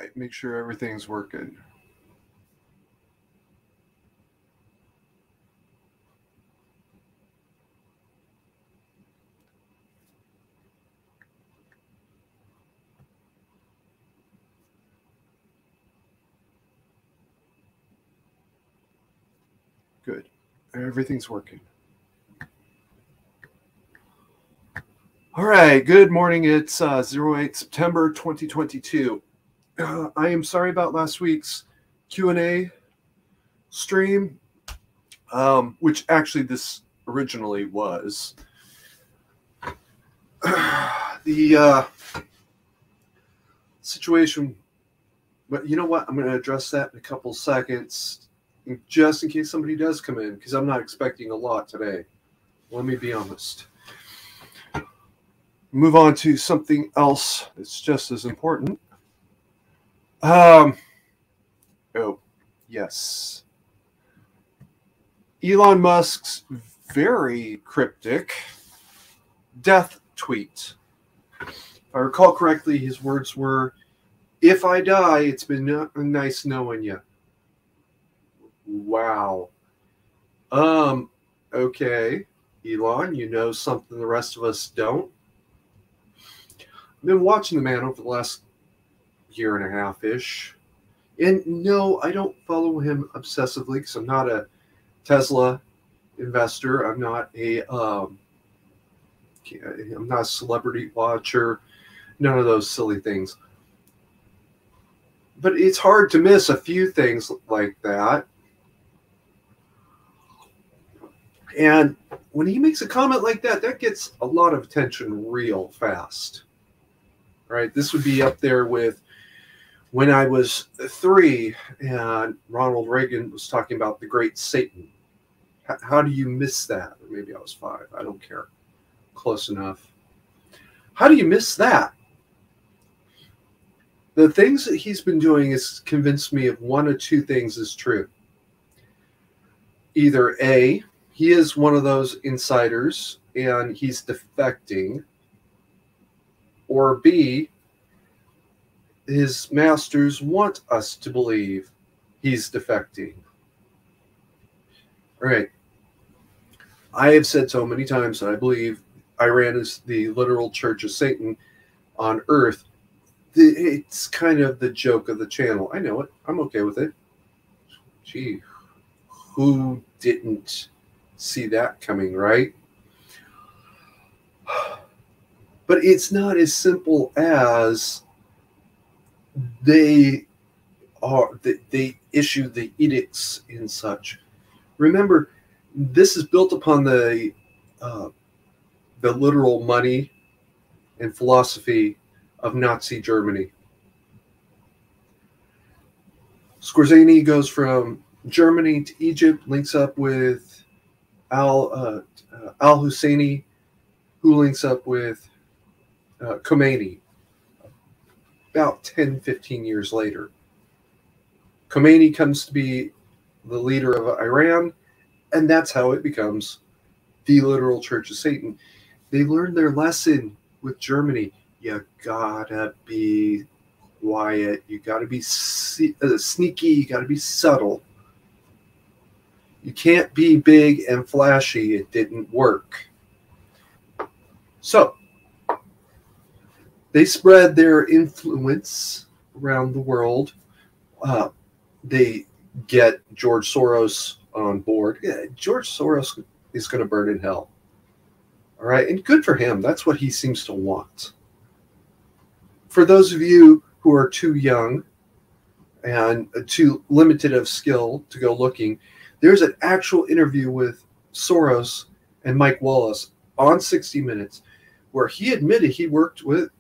right, make sure everything's working. Good. Everything's working. All right. Good morning. It's 08 September 2022. I am sorry about last week's Q&A stream, which actually this originally was. The situation, but you know what? I'm going to address that in a couple seconds, just in case somebody does come in, because I'm not expecting a lot today. Let me be honest. Move on to something else that's just as important. Oh, yes. Elon Musk's very cryptic death tweet. If I recall correctly, his words were, "If I die, it's been nice knowing you." Wow. Okay. Elon, you know something the rest of us don't. I've been watching the man over the last year and a half-ish. And no, I don't follow him obsessively because I'm not a Tesla investor. I'm not a celebrity watcher. None of those silly things. But it's hard to miss a few things like that. And when he makes a comment like that, that gets a lot of attention real fast. Right? This would be up there with when I was 3 and Ronald Reagan was talking about the great Satan. How do you miss that? Or maybe I was 5. I don't care. Close enough. How do you miss that? The things that he's been doing has convinced me of one of two things is true. Either A, he is one of those insiders and he's defecting, or B, his masters want us to believe he's defecting. All right. I have said so many times that I believe Iran is the literal church of Satan on earth. It's kind of the joke of the channel. I know it. I'm okay with it. Gee, who didn't see that coming, right? But it's not as simple as they issue the edicts and such. Remember, this is built upon the literal money and philosophy of Nazi Germany. Scorzani goes from Germany to Egypt, links up with al-Husseini, who links up with Khomeini about 10, 15 years later. Khomeini comes to be the leader of Iran, and that's how it becomes the literal Church of Satan. They learned their lesson with Germany. You gotta be quiet. You gotta be sneaky. You gotta be subtle. You can't be big and flashy. It didn't work. So they spread their influence around the world. They get George Soros on board. Yeah, George Soros is going to burn in hell. All right, and good for him. That's what he seems to want. For those of you who are too young and too limited of skill to go looking, there's an actual interview with Soros and Mike Wallace on 60 Minutes where he admitted he worked with,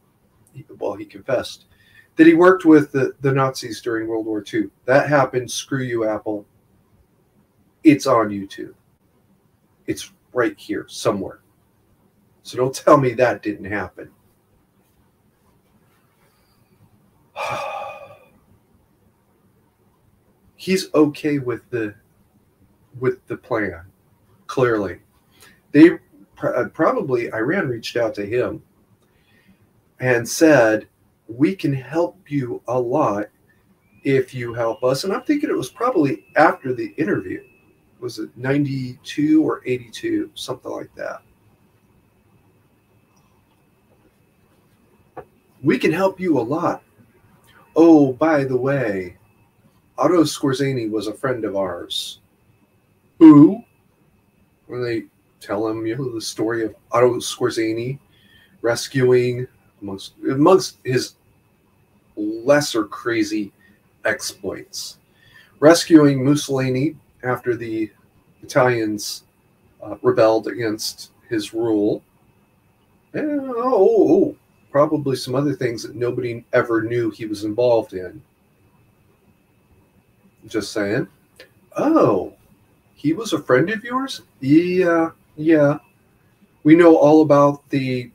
well, he confessed that he worked with the Nazis during World War II. That happened. Screw you, Apple. It's on YouTube. It's right here somewhere. So don't tell me that didn't happen. He's okay with the plan, clearly. They probably, Iran reached out to him and said, we can help you a lot if you help us. And I'm thinking it was probably after the interview. Was it 92 or 82? Something like that. We can help you a lot. Oh, by the way, Otto Skorzeny was a friend of ours. Who? When they tell him, the story of Otto Skorzeny rescuing, amongst his lesser crazy exploits, rescuing Mussolini after the Italians rebelled against his rule. And, probably some other things that nobody ever knew he was involved in. Just saying. Oh, he was a friend of yours? Yeah. We know all about the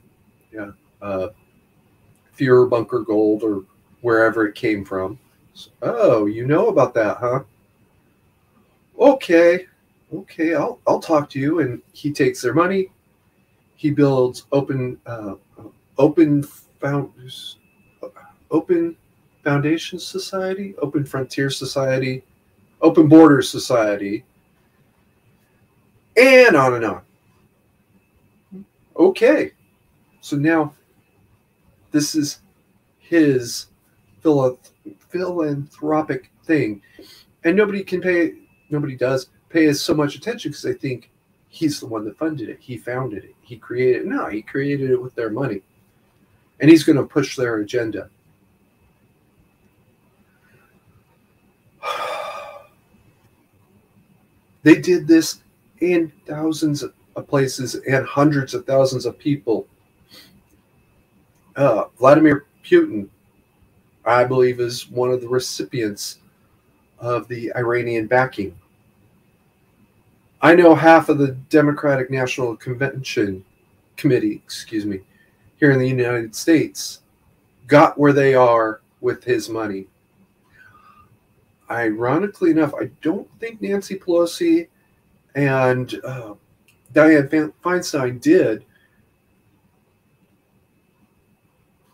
Fuhrer bunker gold, or wherever it came from. Oh, you know about that, huh? Okay, I'll talk to you. And he takes their money. He builds open Foundation Society, Open Frontier Society, Open Borders Society, and on and on. Okay, so now this is his philanthropic thing, and nobody does pay us so much attention because they think he's the one that funded it. He founded it. He created it. No, he created it with their money, and he's going to push their agenda. They did this in thousands of places and hundreds of thousands of people. Vladimir Putin, I believe, is one of the recipients of the Iranian backing. I know half of the Democratic National Convention Committee, here in the United States got where they are with his money. Ironically enough, I don't think Nancy Pelosi and Dianne Feinstein did,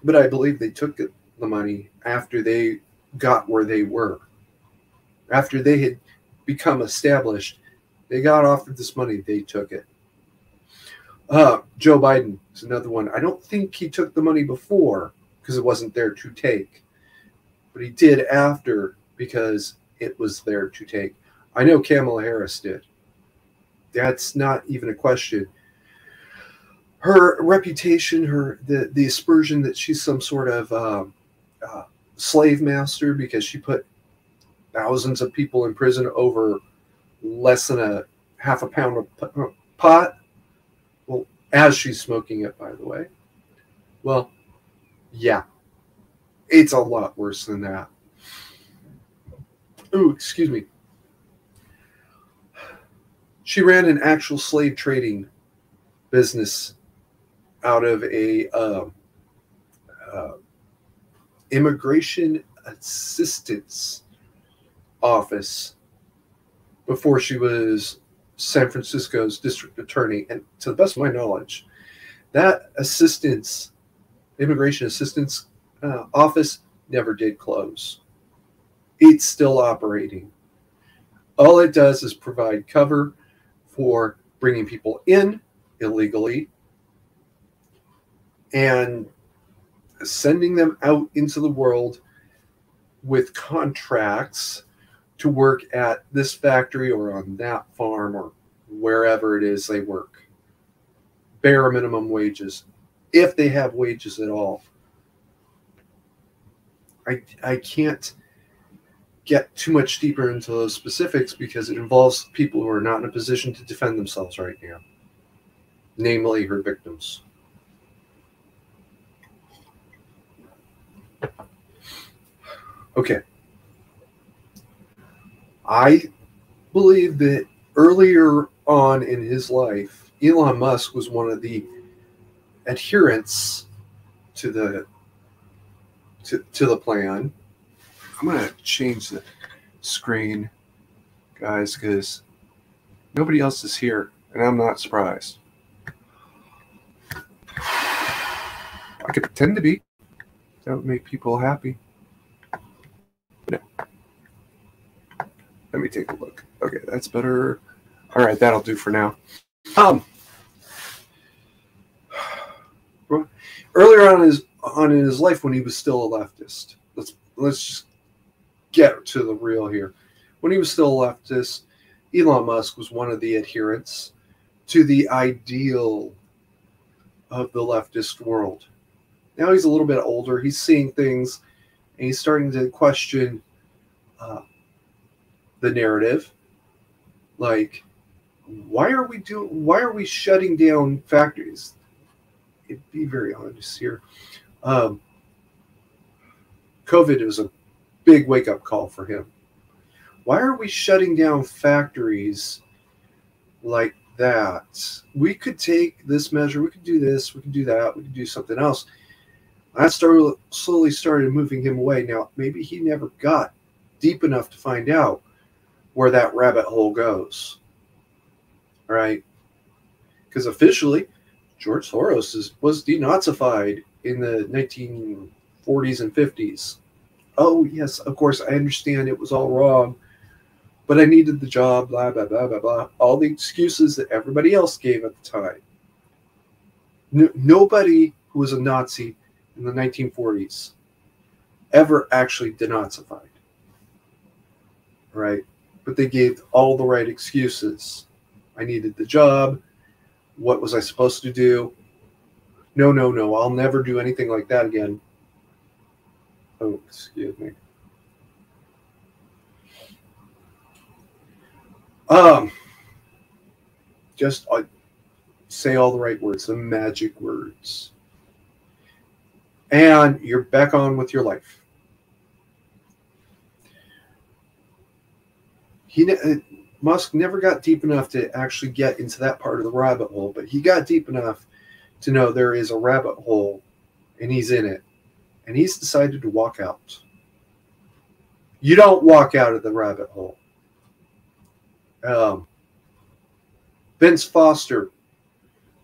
but I believe they took the money after they got where they were. After they had become established, they got offered this money, they took it. Joe Biden is another one. I don't think he took the money before because it wasn't there to take, but he did after because it was there to take. I know Kamala Harris did. That's not even a question. Her reputation, the aspersion that she's some sort of slave master because she put thousands of people in prison over less than a half a pound of pot. Well, as she's smoking it, by the way. Well, yeah, it's a lot worse than that. Ooh, excuse me. She ran an actual slave trading business out of a immigration assistance office before she was San Francisco's district attorney. And to the best of my knowledge, that immigration assistance office never did close. It's still operating. All it does is provide cover for bringing people in illegally and sending them out into the world with contracts to work at this factory or on that farm or wherever it is they work. Bare minimum wages, if they have wages at all. I can't get too much deeper into those specifics because it involves people who are not in a position to defend themselves right now, namely her victims. Okay. I believe that earlier on in his life, Elon Musk was one of the adherents to the plan. I'm going to change the screen, guys, because nobody else is here, and I'm not surprised. I could pretend to be. That would make people happy. No. me take a look. Okay, that's better. All right, that'll do for now. Earlier on in his life, when he was still a leftist, let's just get to the real here. When he was still a leftist, Elon Musk was one of the adherents to the ideal of the leftist world. Now he's a little bit older. He's seeing things, and he's starting to question the narrative. Like, why are we shutting down factories? It'd be very honest here. COVID was a big wake-up call for him. Why are we shutting down factories like that? We could take this measure, we could do this, we could do that, we could do something else. I slowly started moving him away. Now, maybe he never got deep enough to find out where that rabbit hole goes. All right? Because officially, George Soros was denazified in the 1940s and 50s. Oh, yes, of course, I understand it was all wrong, but I needed the job, blah, blah, blah, blah, blah. All the excuses that everybody else gave at the time. Nobody who was a Nazi in the 1940s ever actually denazified. Right? But they gave all the right excuses. I needed the job. What was I supposed to do? No, no, no. I'll never do anything like that again. Oh, excuse me. Just say all the right words, the magic words. And you're back on with your life. Musk never got deep enough to actually get into that part of the rabbit hole, but he got deep enough to know there is a rabbit hole, and he's in it. And he's decided to walk out. You don't walk out of the rabbit hole. Vince Foster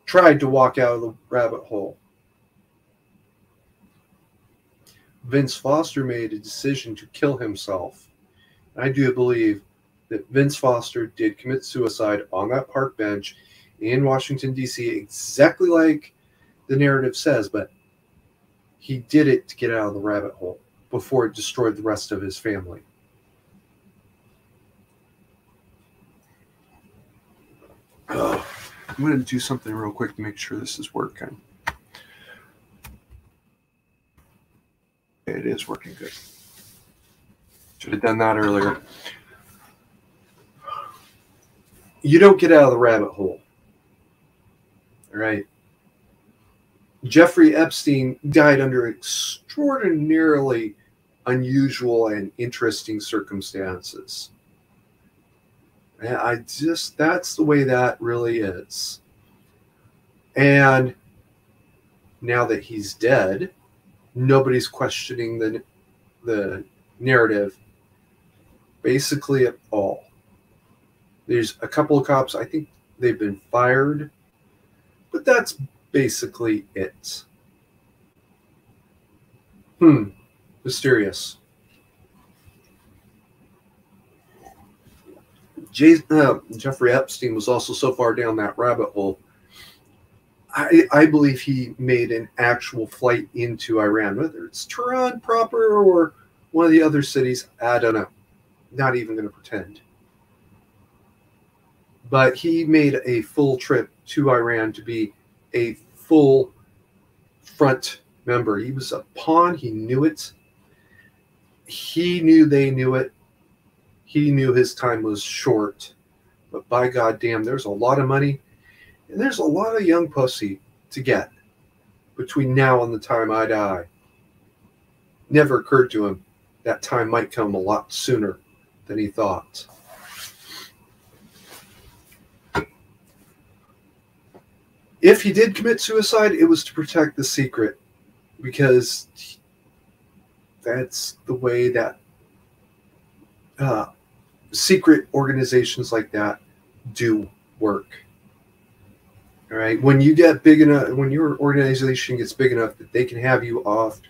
tried to walk out of the rabbit hole. Vince Foster made a decision to kill himself. And I do believe that Vince Foster did commit suicide on that park bench in Washington, D.C., exactly like the narrative says, but he did it to get out of the rabbit hole before it destroyed the rest of his family. I'm going to do something real quick to make sure this is working. It is working good. Should have done that earlier. You don't get out of the rabbit hole. All right. Jeffrey Epstein died under extraordinarily unusual and interesting circumstances. And that's the way that really is. And now that he's dead, nobody's questioning the narrative basically at all. There's a couple of cops, I think they've been fired, but that's basically it. Mysterious. Jeffrey Epstein was also so far down that rabbit hole. I believe he made an actual flight into Iran, whether it's Tehran proper or one of the other cities. I don't know. Not even going to pretend. But he made a full trip to Iran to be a full front member. He was a pawn. He knew it. He knew they knew it. He knew his time was short. But by God damn, there's a lot of money. And there's a lot of young pussy to get between now and the time I die. Never occurred to him that time might come a lot sooner than he thought. If he did commit suicide, it was to protect the secret, because that's the way that secret organizations like that do work. All right, when you get big enough, when your organization gets big enough that they can have you off,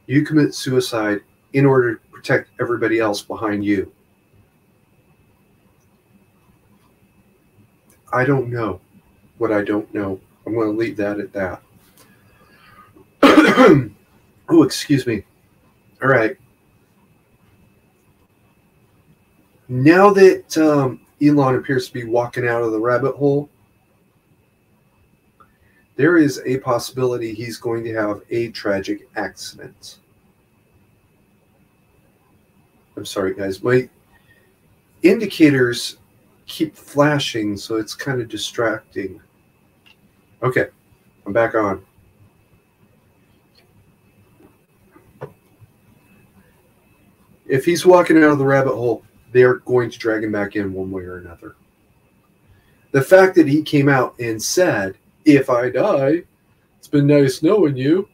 you commit suicide in order to protect everybody else behind you. I don't know what I don't know. I'm going to leave that at that. Oh, excuse me. All right. Now that Elon appears to be walking out of the rabbit hole, there is a possibility he's going to have a tragic accident. I'm sorry, guys. My indicators keep flashing, so it's kind of distracting. Okay, I'm back on. If he's walking out of the rabbit hole, they're going to drag him back in one way or another. The fact that he came out and said, "If I die, it's been nice knowing you,"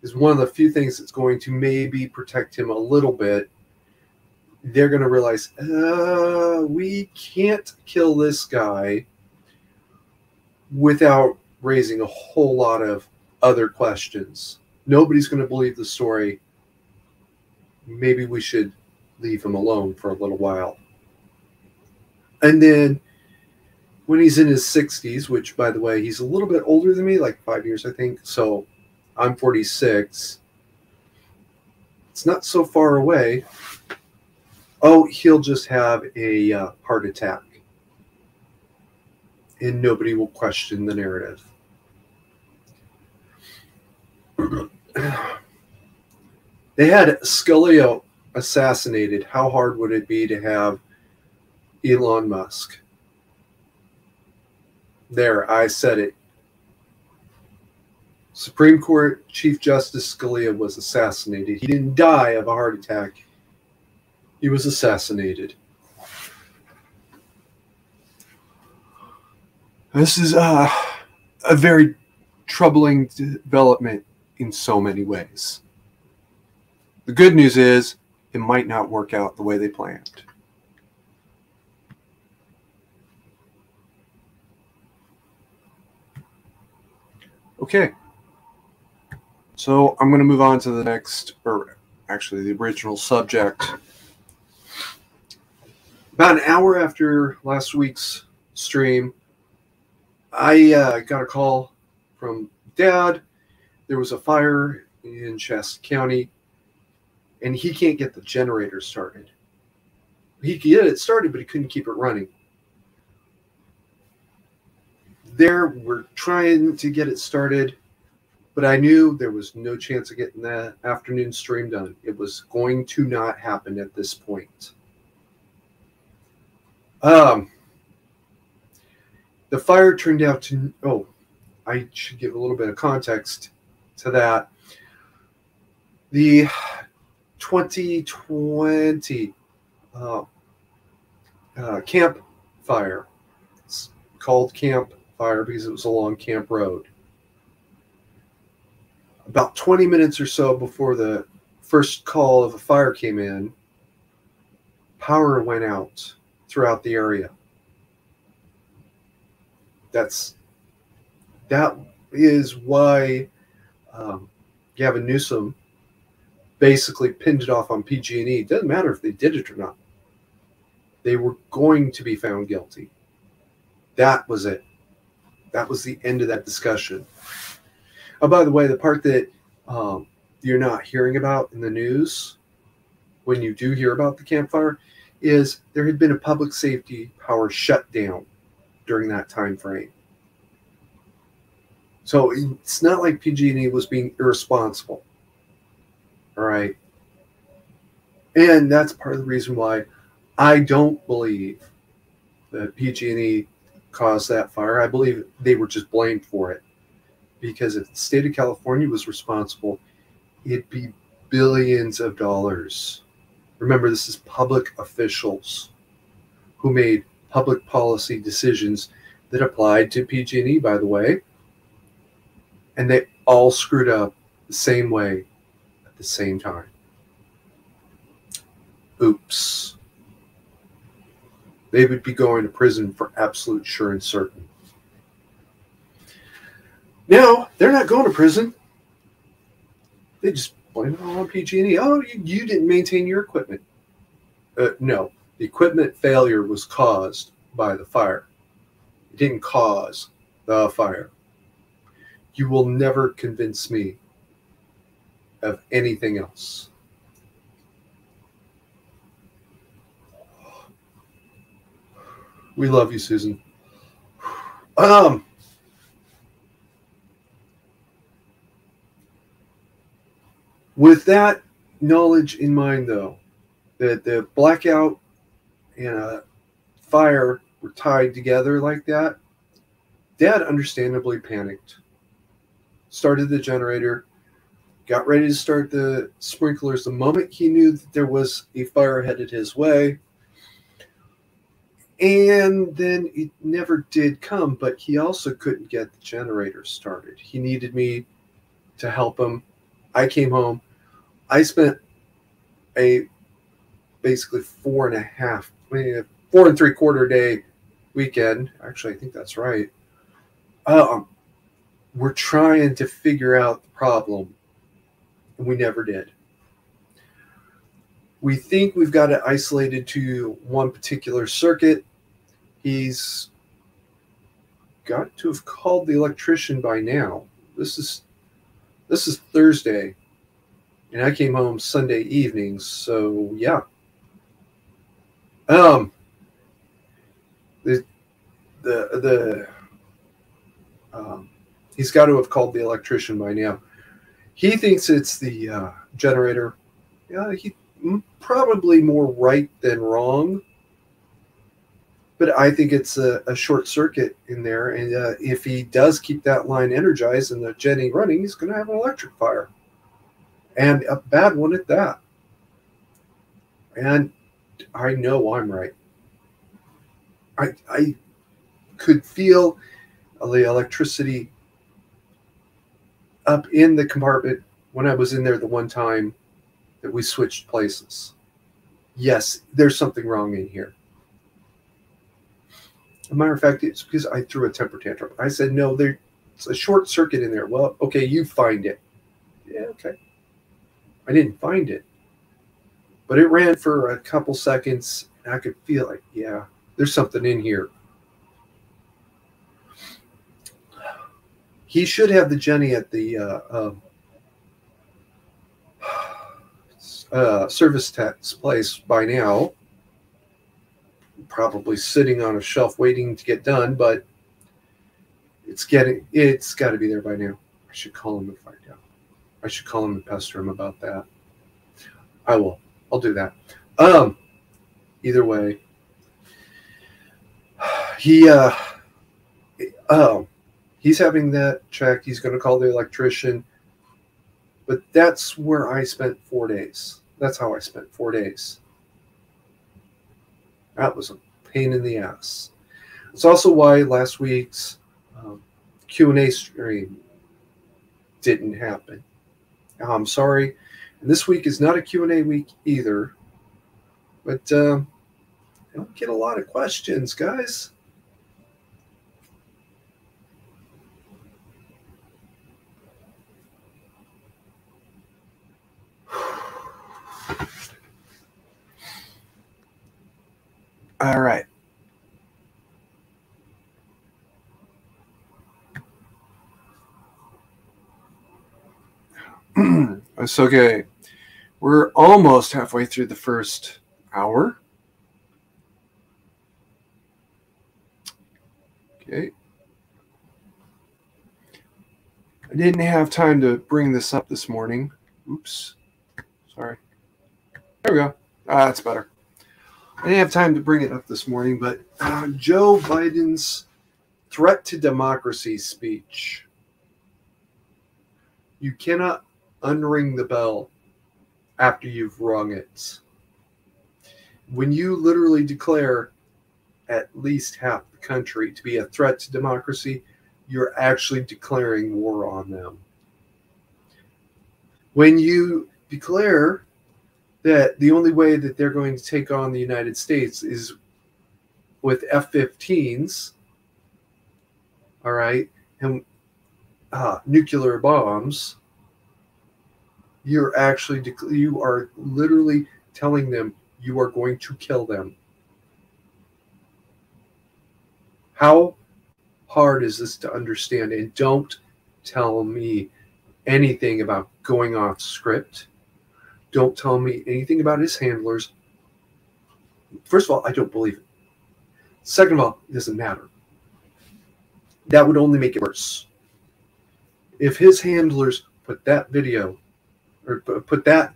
is one of the few things that's going to maybe protect him a little bit. They're going to realize, we can't kill this guy without raising a whole lot of other questions. Nobody's going to believe the story. Maybe we should leave him alone for a little while. And then when he's in his 60s, which, by the way, he's a little bit older than me, like 5 years, I think. So I'm 46. It's not so far away. Oh, he'll just have a heart attack. And nobody will question the narrative. They had Scalia assassinated. How hard would it be to have Elon Musk? There, I said it. Supreme Court Chief Justice Scalia was assassinated. He didn't die of a heart attack. He was assassinated. This is a very troubling development in so many ways. The good news is it might not work out the way they planned. Okay. So I'm going to move on to the next, or actually the original subject. About an hour after last week's stream, I got a call from Dad. There was a fire in Shasta County, and he can't get the generator started. He could get it started, but he couldn't keep it running. We're trying to get it started, but I knew there was no chance of getting that afternoon stream done. It was going to not happen at this point. The fire turned out to, I should give a little bit of context to that. The 2020 campfire, it's called campfire because it was along Camp Road. About 20 minutes or so before the first call of a fire came in, power went out throughout the area. That is why Gavin Newsom basically pinned it off on PG&E. It doesn't matter if they did it or not. They were going to be found guilty. That was it. That was the end of that discussion. Oh, by the way, the part that you're not hearing about in the news, when you do hear about the campfire, is there had been a public safety power shutdown during that time frame. So it's not like PG&E was being irresponsible. All right. And that's part of the reason why I don't believe that PG&E caused that fire. I believe they were just blamed for it. Because if the state of California was responsible, it'd be billions of dollars. Remember, this is public officials who made public policy decisions that applied to PG&E, by the way. And they all screwed up the same way at the same time. Oops. They would be going to prison for absolute sure and certain. Now, they're not going to prison. They just blame it all on PG&E. Oh, you didn't maintain your equipment. No, the equipment failure was caused by the fire. It didn't cause the fire. You will never convince me of anything else. We love you, Susan. With that knowledge in mind, though, that the blackout and a fire were tied together like that, Dad understandably panicked. Started the generator, got ready to start the sprinklers the moment he knew that there was a fire headed his way. And then it never did come, but he also couldn't get the generator started. He needed me to help him. I came home. I spent a basically 4 3/4 day weekend. Actually, I think that's right. We're trying to figure out the problem, and we never did. We think we've got it isolated to one particular circuit. He's got to have called the electrician by now. This is Thursday, and I came home Sunday evening, so yeah. He's got to have called the electrician by now. He thinks it's the generator. Yeah, he probably more right than wrong. But I think it's a short circuit in there. And if he does keep that line energized and the Jenny running, he's going to have an electric fire. And a bad one at that. And I know I'm right. I could feel the electricity up in the compartment when I was in there the one time that we switched places. Yes, there's something wrong in here. As a matter of fact, it's because I threw a temper tantrum. I said, no, there's a short circuit in there. Well, okay, you find it. Yeah, okay. I didn't find it. But it ran for a couple seconds, and I could feel like, yeah, there's something in here. He should have the Jenny at the service tech's place by now. Probably sitting on a shelf waiting to get done, but it's got to be there by now. I should call him and find out. I should call him and pester him about that. I will. I'll do that. Either way, he's having that checked. He's going to call the electrician. But that's where I spent 4 days. That's how I spent 4 days. That was a pain in the ass. It's also why last week's Q&A stream didn't happen. I'm sorry. And this week is not a Q&A week either. But I don't get a lot of questions, guys. All right. It's okay. We're almost halfway through the first hour. Okay. I didn't have time to bring this up this morning. Oops. Sorry. There we go. That's better. I didn't have time to bring it up this morning, but Joe Biden's threat to democracy speech. You cannot unring the bell after you've rung it. When you literally declare at least half the country to be a threat to democracy, you're actually declaring war on them. When you declare that the only way that they're going to take on the United States is with F-15s, all right, and nuclear bombs, you are literally telling them you are going to kill them. How hard is this to understand? And don't tell me anything about going off script. Don't tell me anything about his handlers. First of all, I don't believe it. Second of all, it doesn't matter. That would only make it worse. If his handlers put that video, or put that,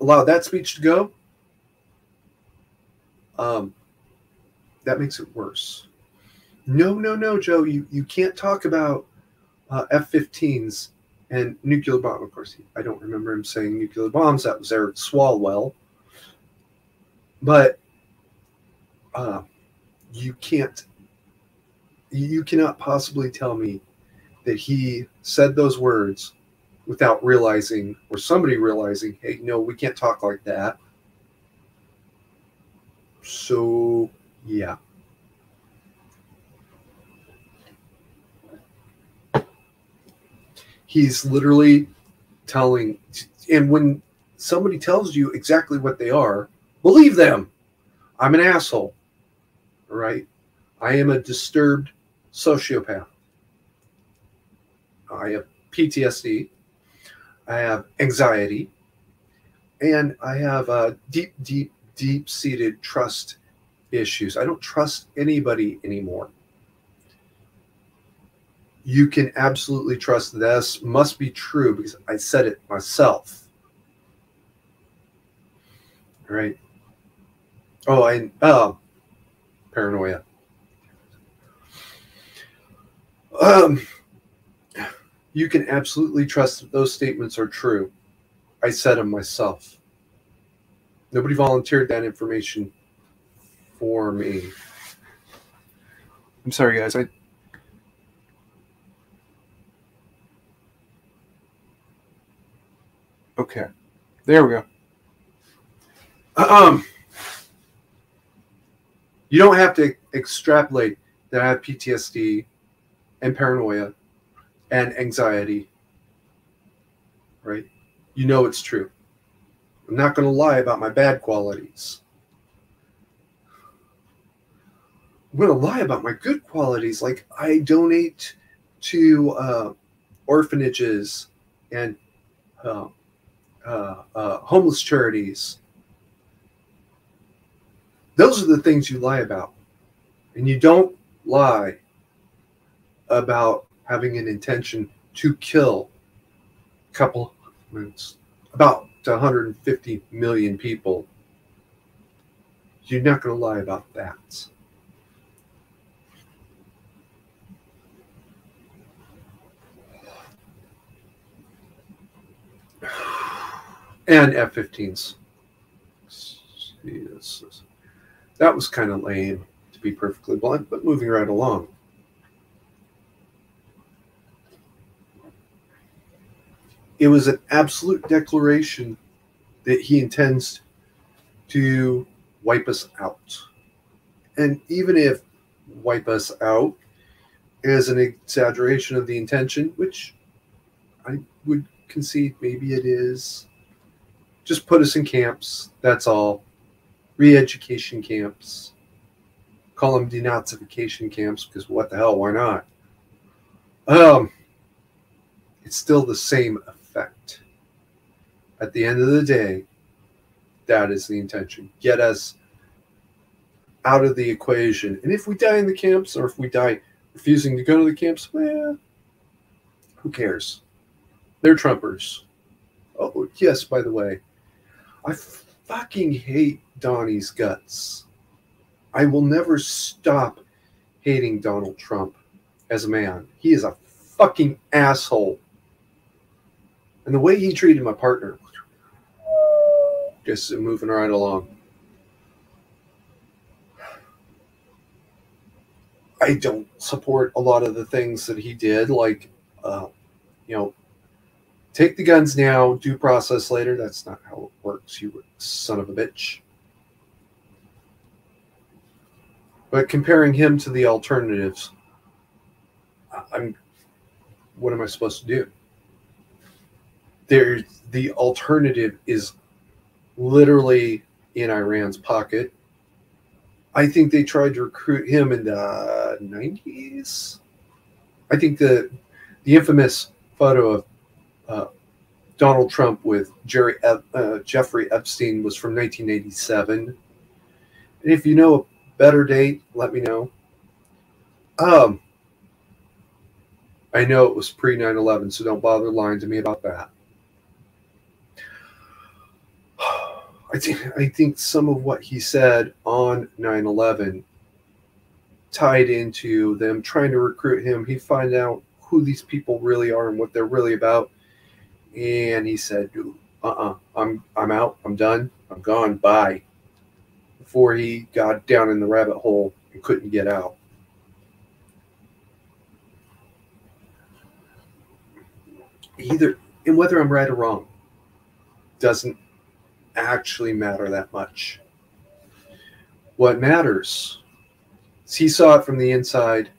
allow that speech to go, that makes it worse. No, Joe, you can't talk about F-15s and nuclear bombs. Of course, I don't remember him saying nuclear bombs. That was Eric Swalwell. But you cannot possibly tell me that he said those words without realizing, or somebody realizing, hey, no, we can't talk like that. So, yeah. He's literally telling, and when somebody tells you exactly what they are, believe them. I'm an asshole, all right? I am a disturbed sociopath. I have PTSD. I have anxiety. And I have deep-seated trust issues. I don't trust anybody anymore. You can absolutely trust this. Must be true because I said it myself. All right. Oh, and paranoia. You can absolutely trust that those statements are true. I said them myself. Nobody volunteered that information for me. I'm sorry, guys. Okay. There we go. You don't have to extrapolate that I have PTSD and paranoia and anxiety, right? You know it's true. I'm not going to lie about my bad qualities. I'm going to lie about my good qualities. Like I donate to orphanages and homeless charities. Those are the things you lie about. And you don't lie about having an intention to kill about 150 million people. You're not going to lie about that. And F-15s. That was kind of lame, to be perfectly blunt, but moving right along. It was an absolute declaration that he intends to wipe us out. And even if wipe us out is an exaggeration of the intention, which I would concede maybe it is, just put us in camps, that's all. Re-education camps. Call them denazification camps, because what the hell, why not? It's still the same effect. At the end of the day, that is the intention. Get us out of the equation. And if we die in the camps, or if we die refusing to go to the camps, well, who cares? They're Trumpers. Oh, yes, by the way, I fucking hate Donnie's guts. I will never stop hating Donald Trump as a man. He is a fucking asshole. And the way he treated my partner, just moving right along. I don't support a lot of the things that he did, like, take the guns now, due process later. That's not how it works, you son of a bitch. But comparing him to the alternatives, what am I supposed to do? The alternative is literally in Iran's pocket. I think they tried to recruit him in the 90s. I think the infamous photo of Donald Trump with Jeffrey Epstein was from 1987. And if you know a better date, let me know. I know it was pre 9/11, so don't bother lying to me about that. I think some of what he said on 9/11 tied into them trying to recruit him. He find out who these people really are and what they're really about, and he said, I'm out. I'm done. I'm gone. Bye." Before he got down in the rabbit hole and couldn't get out. And whether I'm right or wrong doesn't actually matter that much. What matters is he saw it from the inside,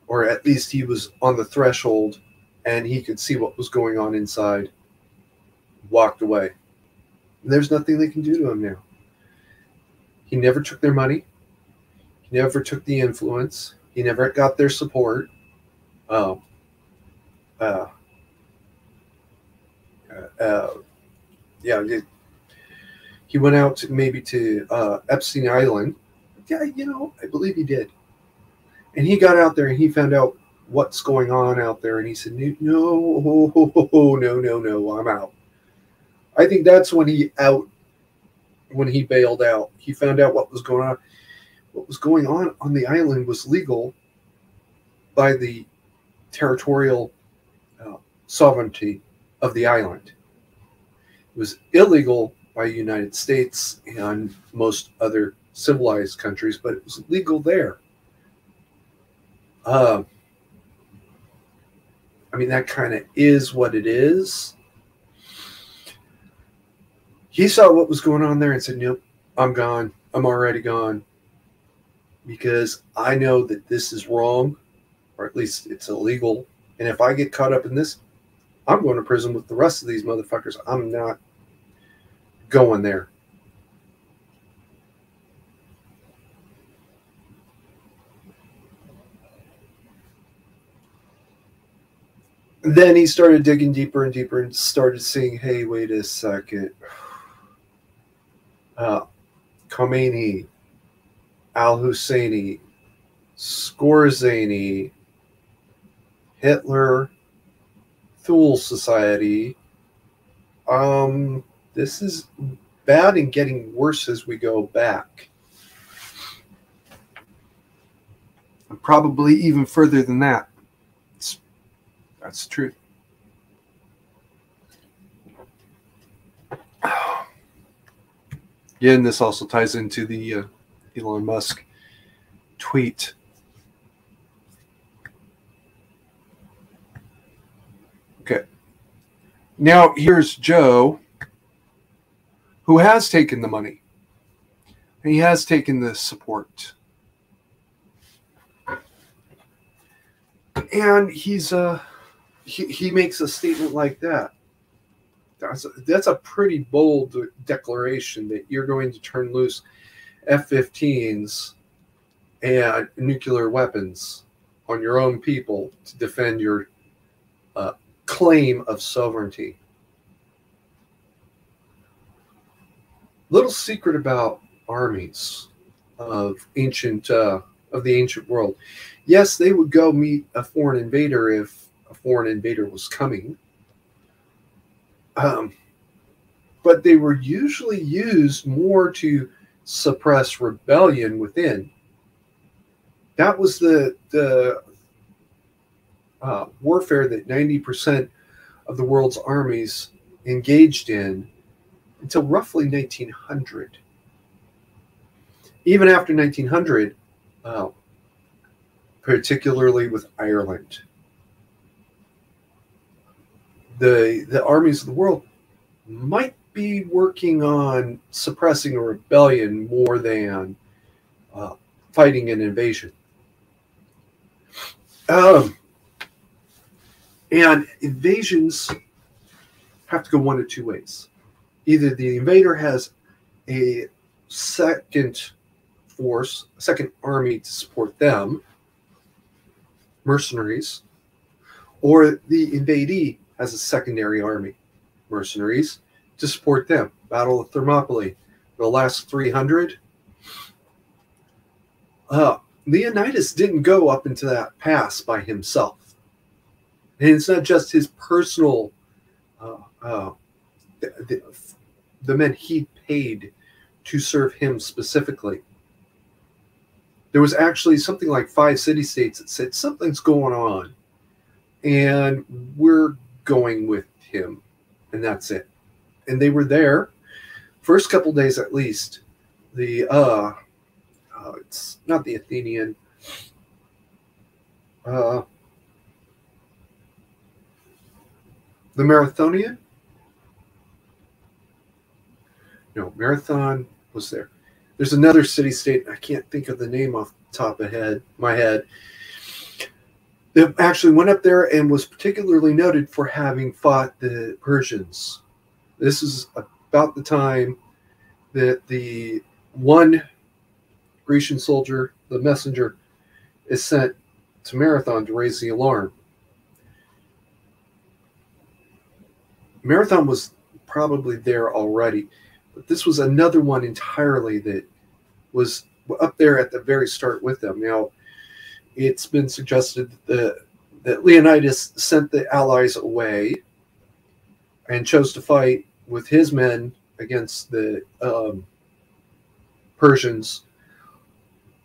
or at least he was on the threshold and he could see what was going on inside, walked away. And there's nothing they can do to him now. He never took their money. He never took the influence. He never got their support. He went out to Epstein Island. Yeah, I believe he did. And he got out there and he found out what's going on out there. And he said, no, I'm out. I think that's when he bailed out. He found out what was going on. What was going on the island was legal by the territorial sovereignty of the island. It was illegal by the United States and most other civilized countries, but it was legal there. That kind of is what it is. He saw what was going on there and said, nope, I'm gone. I'm already gone. Because I know that this is wrong, or at least it's illegal. And if I get caught up in this, I'm going to prison with the rest of these motherfuckers. I'm not going there. Then he started digging deeper and deeper and started seeing, hey, wait a second. Khomeini, al-Husseini, Skorzeny, Hitler, Thule Society. This is bad and getting worse as we go back. Probably even further than that. That's the truth. Again, this also ties into the Elon Musk tweet. Okay. Now, here's Joe, who has taken the money. And he has taken the support. And he makes a statement like that. That's a pretty bold declaration that you're going to turn loose F-15s and nuclear weapons on your own people to defend your claim of sovereignty. Little secret about armies of the ancient world. Yes, they would go meet a foreign invader if a foreign invader was coming. But they were usually used more to suppress rebellion within. That was the warfare that 90% of the world's armies engaged in until roughly 1900. Even after 1900, particularly with Ireland, the armies of the world might be working on suppressing a rebellion more than fighting an invasion. And invasions have to go one of two ways. Either the invader has a second force, a second army to support them, mercenaries, or the invadee has a secondary army, mercenaries, to support them. Battle of Thermopylae, the last 300. Leonidas didn't go up into that pass by himself. And it's not just his personal, the men he paid to serve him specifically. There was actually something like 5 city-states that said something's going on, and we're going with him, and that's it. And they were there, first couple days at least. The it's not the Athenian. The Marathonian? No, Marathon was there. There's another city-state, I can't think of the name off the top of my head, that actually went up there and was particularly noted for having fought the Persians. This is about the time that the one Grecian soldier, the messenger, is sent to Marathon to raise the alarm. Marathon was probably there already, but this was another one entirely that was up there at the very start with them. Now, it's been suggested that Leonidas sent the allies away and chose to fight with his men against the Persians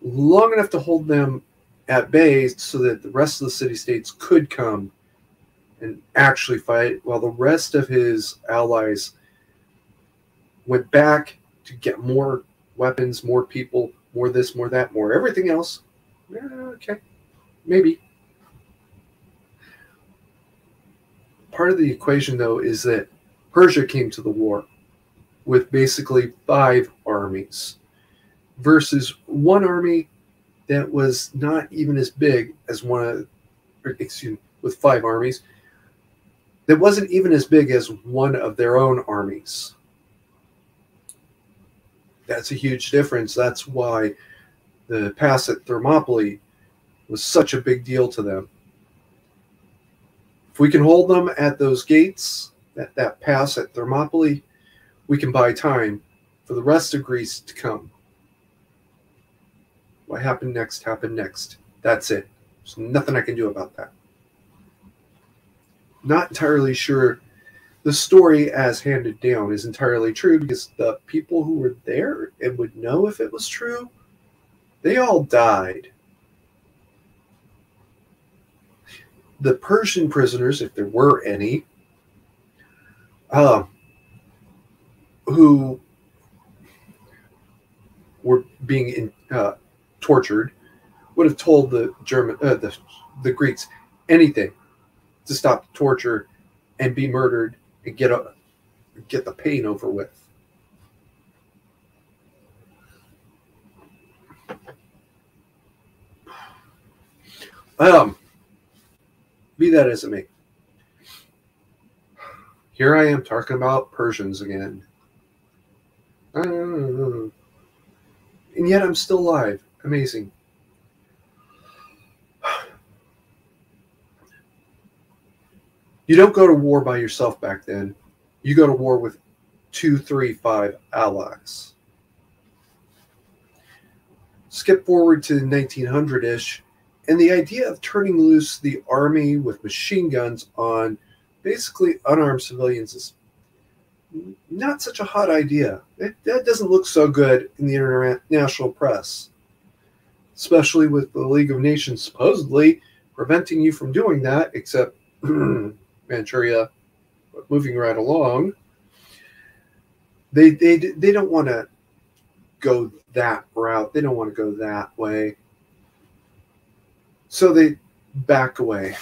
long enough to hold them at bay so that the rest of the city-states could come and actually fight, while the rest of his allies went back to get more weapons, more people, more this, more that, more everything else. Okay, maybe. Part of the equation, though, is that Persia came to the war with basically 5 armies versus one army that was not even as big as with 5 armies, that wasn't even as big as one of their own armies. That's a huge difference. That's why the pass at Thermopylae was such a big deal to them. If we can hold them at those gates, at that pass at Thermopylae, we can buy time for the rest of Greece to come. What happened next happened next. That's it. There's nothing I can do about that. Not entirely sure the story as handed down is entirely true, because the people who were there and would know if it was true, they all died. The Persian prisoners, if there were any, who were being tortured, would have told the Greeks anything to stop the torture and be murdered and get the pain over with. Be that as it may, here I am talking about Persians again. And yet I'm still alive. Amazing. You don't go to war by yourself back then. You go to war with 2, 3, 5 allies. Skip forward to 1900-ish, and the idea of turning loose the army with machine guns on basically unarmed civilians is not such a hot idea. That doesn't look so good in the international press, especially with the League of Nations supposedly preventing you from doing that, except Manchuria moving right along. They don't want to go that route. They don't want to go that way. So they back away.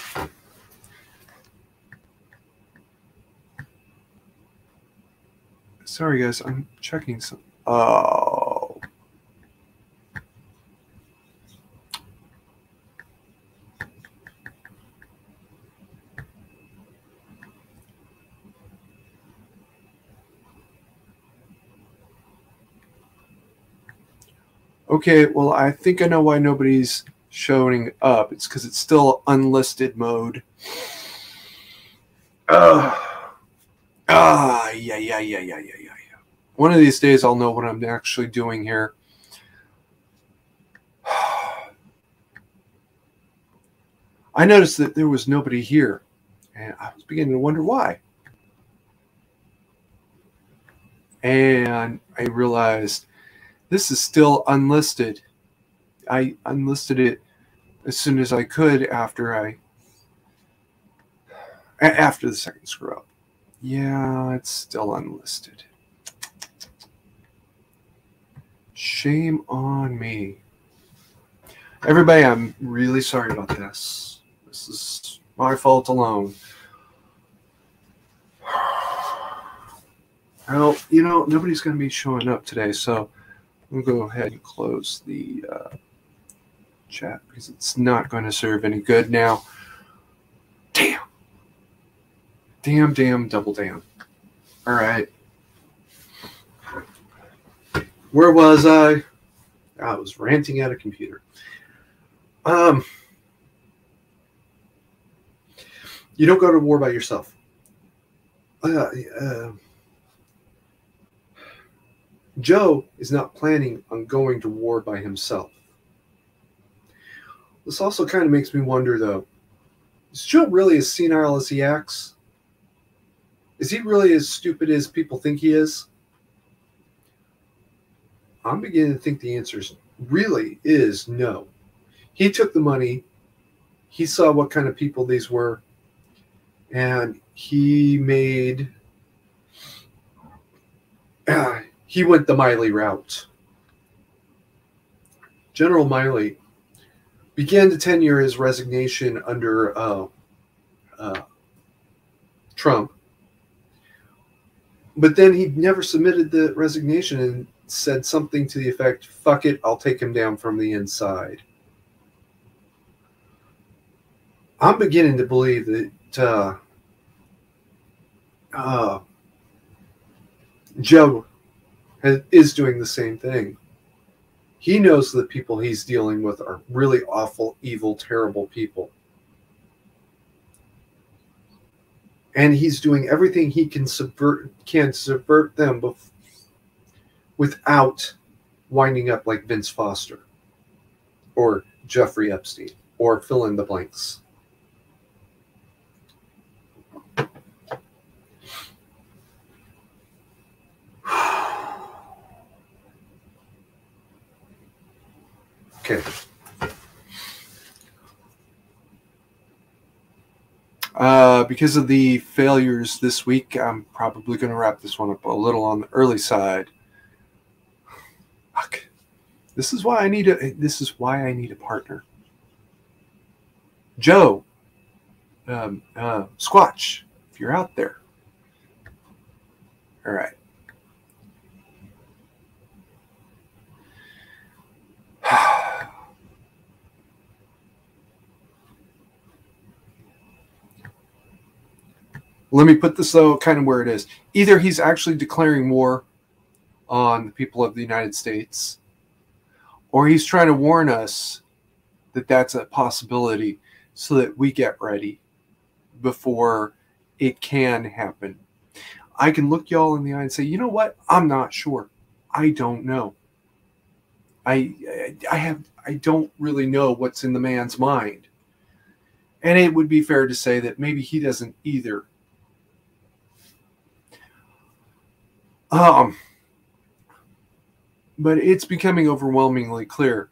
Sorry, guys. I'm checking some. Oh. Okay, well, I think I know why nobody's showing up. It's because it's still unlisted mode. Yeah. One of these days I'll know what I'm actually doing here. I noticed that there was nobody here, and I was beginning to wonder why. And I realized this is still unlisted. I unlisted it as soon as I could after the second screw up. Yeah, it's still unlisted. Shame on me. Everybody, I'm really sorry about this. This is my fault alone. Well, you know, nobody's going to be showing up today, so I'm going to go ahead and close the chat because it's not going to serve any good now. Damn. Damn, double damn. All right. Where was I? I was ranting at a computer. You don't go to war by yourself. Joe is not planning on going to war by himself. This also kind of makes me wonder, though, is Joe really as senile as he acts? Is he really as stupid as people think he is? I'm beginning to think the answer really is no. He took the money. He saw what kind of people these were. And he made... he went the Miley route. General Miley began to tenure his resignation under Trump. But then he never submitted the resignation and said something to the effect, fuck it, I'll take him down from the inside. I'm beginning to believe that Joe is doing the same thing. He knows the people he's dealing with are really awful, evil, terrible people. And he's doing everything he can subvert them without winding up like Vince Foster or Jeffrey Epstein or fill in the blanks. Okay. Because of the failures this week, I'm probably going to wrap this one up a little on the early side. Fuck. This is why I need a partner. Joe, Squatch, if you're out there. All right. Let me put this, though, kind of where it is. Either he's actually declaring war on the people of the United States, or he's trying to warn us that that's a possibility so that we get ready before it can happen. I can look y'all in the eye and say, you know what? I'm not sure. I don't know. I don't really know what's in the man's mind. And it would be fair to say that maybe he doesn't either. But it's becoming overwhelmingly clear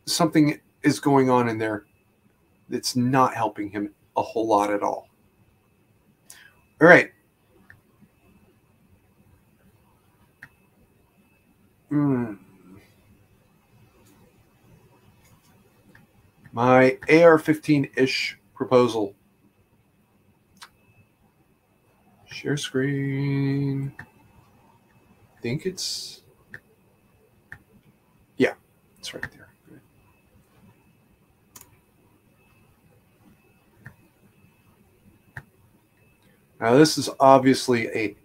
something is going on in there that's not helping him a whole lot at all. All right. My AR-15-ish proposal. Share screen. I think it's... yeah, it's right there. Good. Now, this is obviously a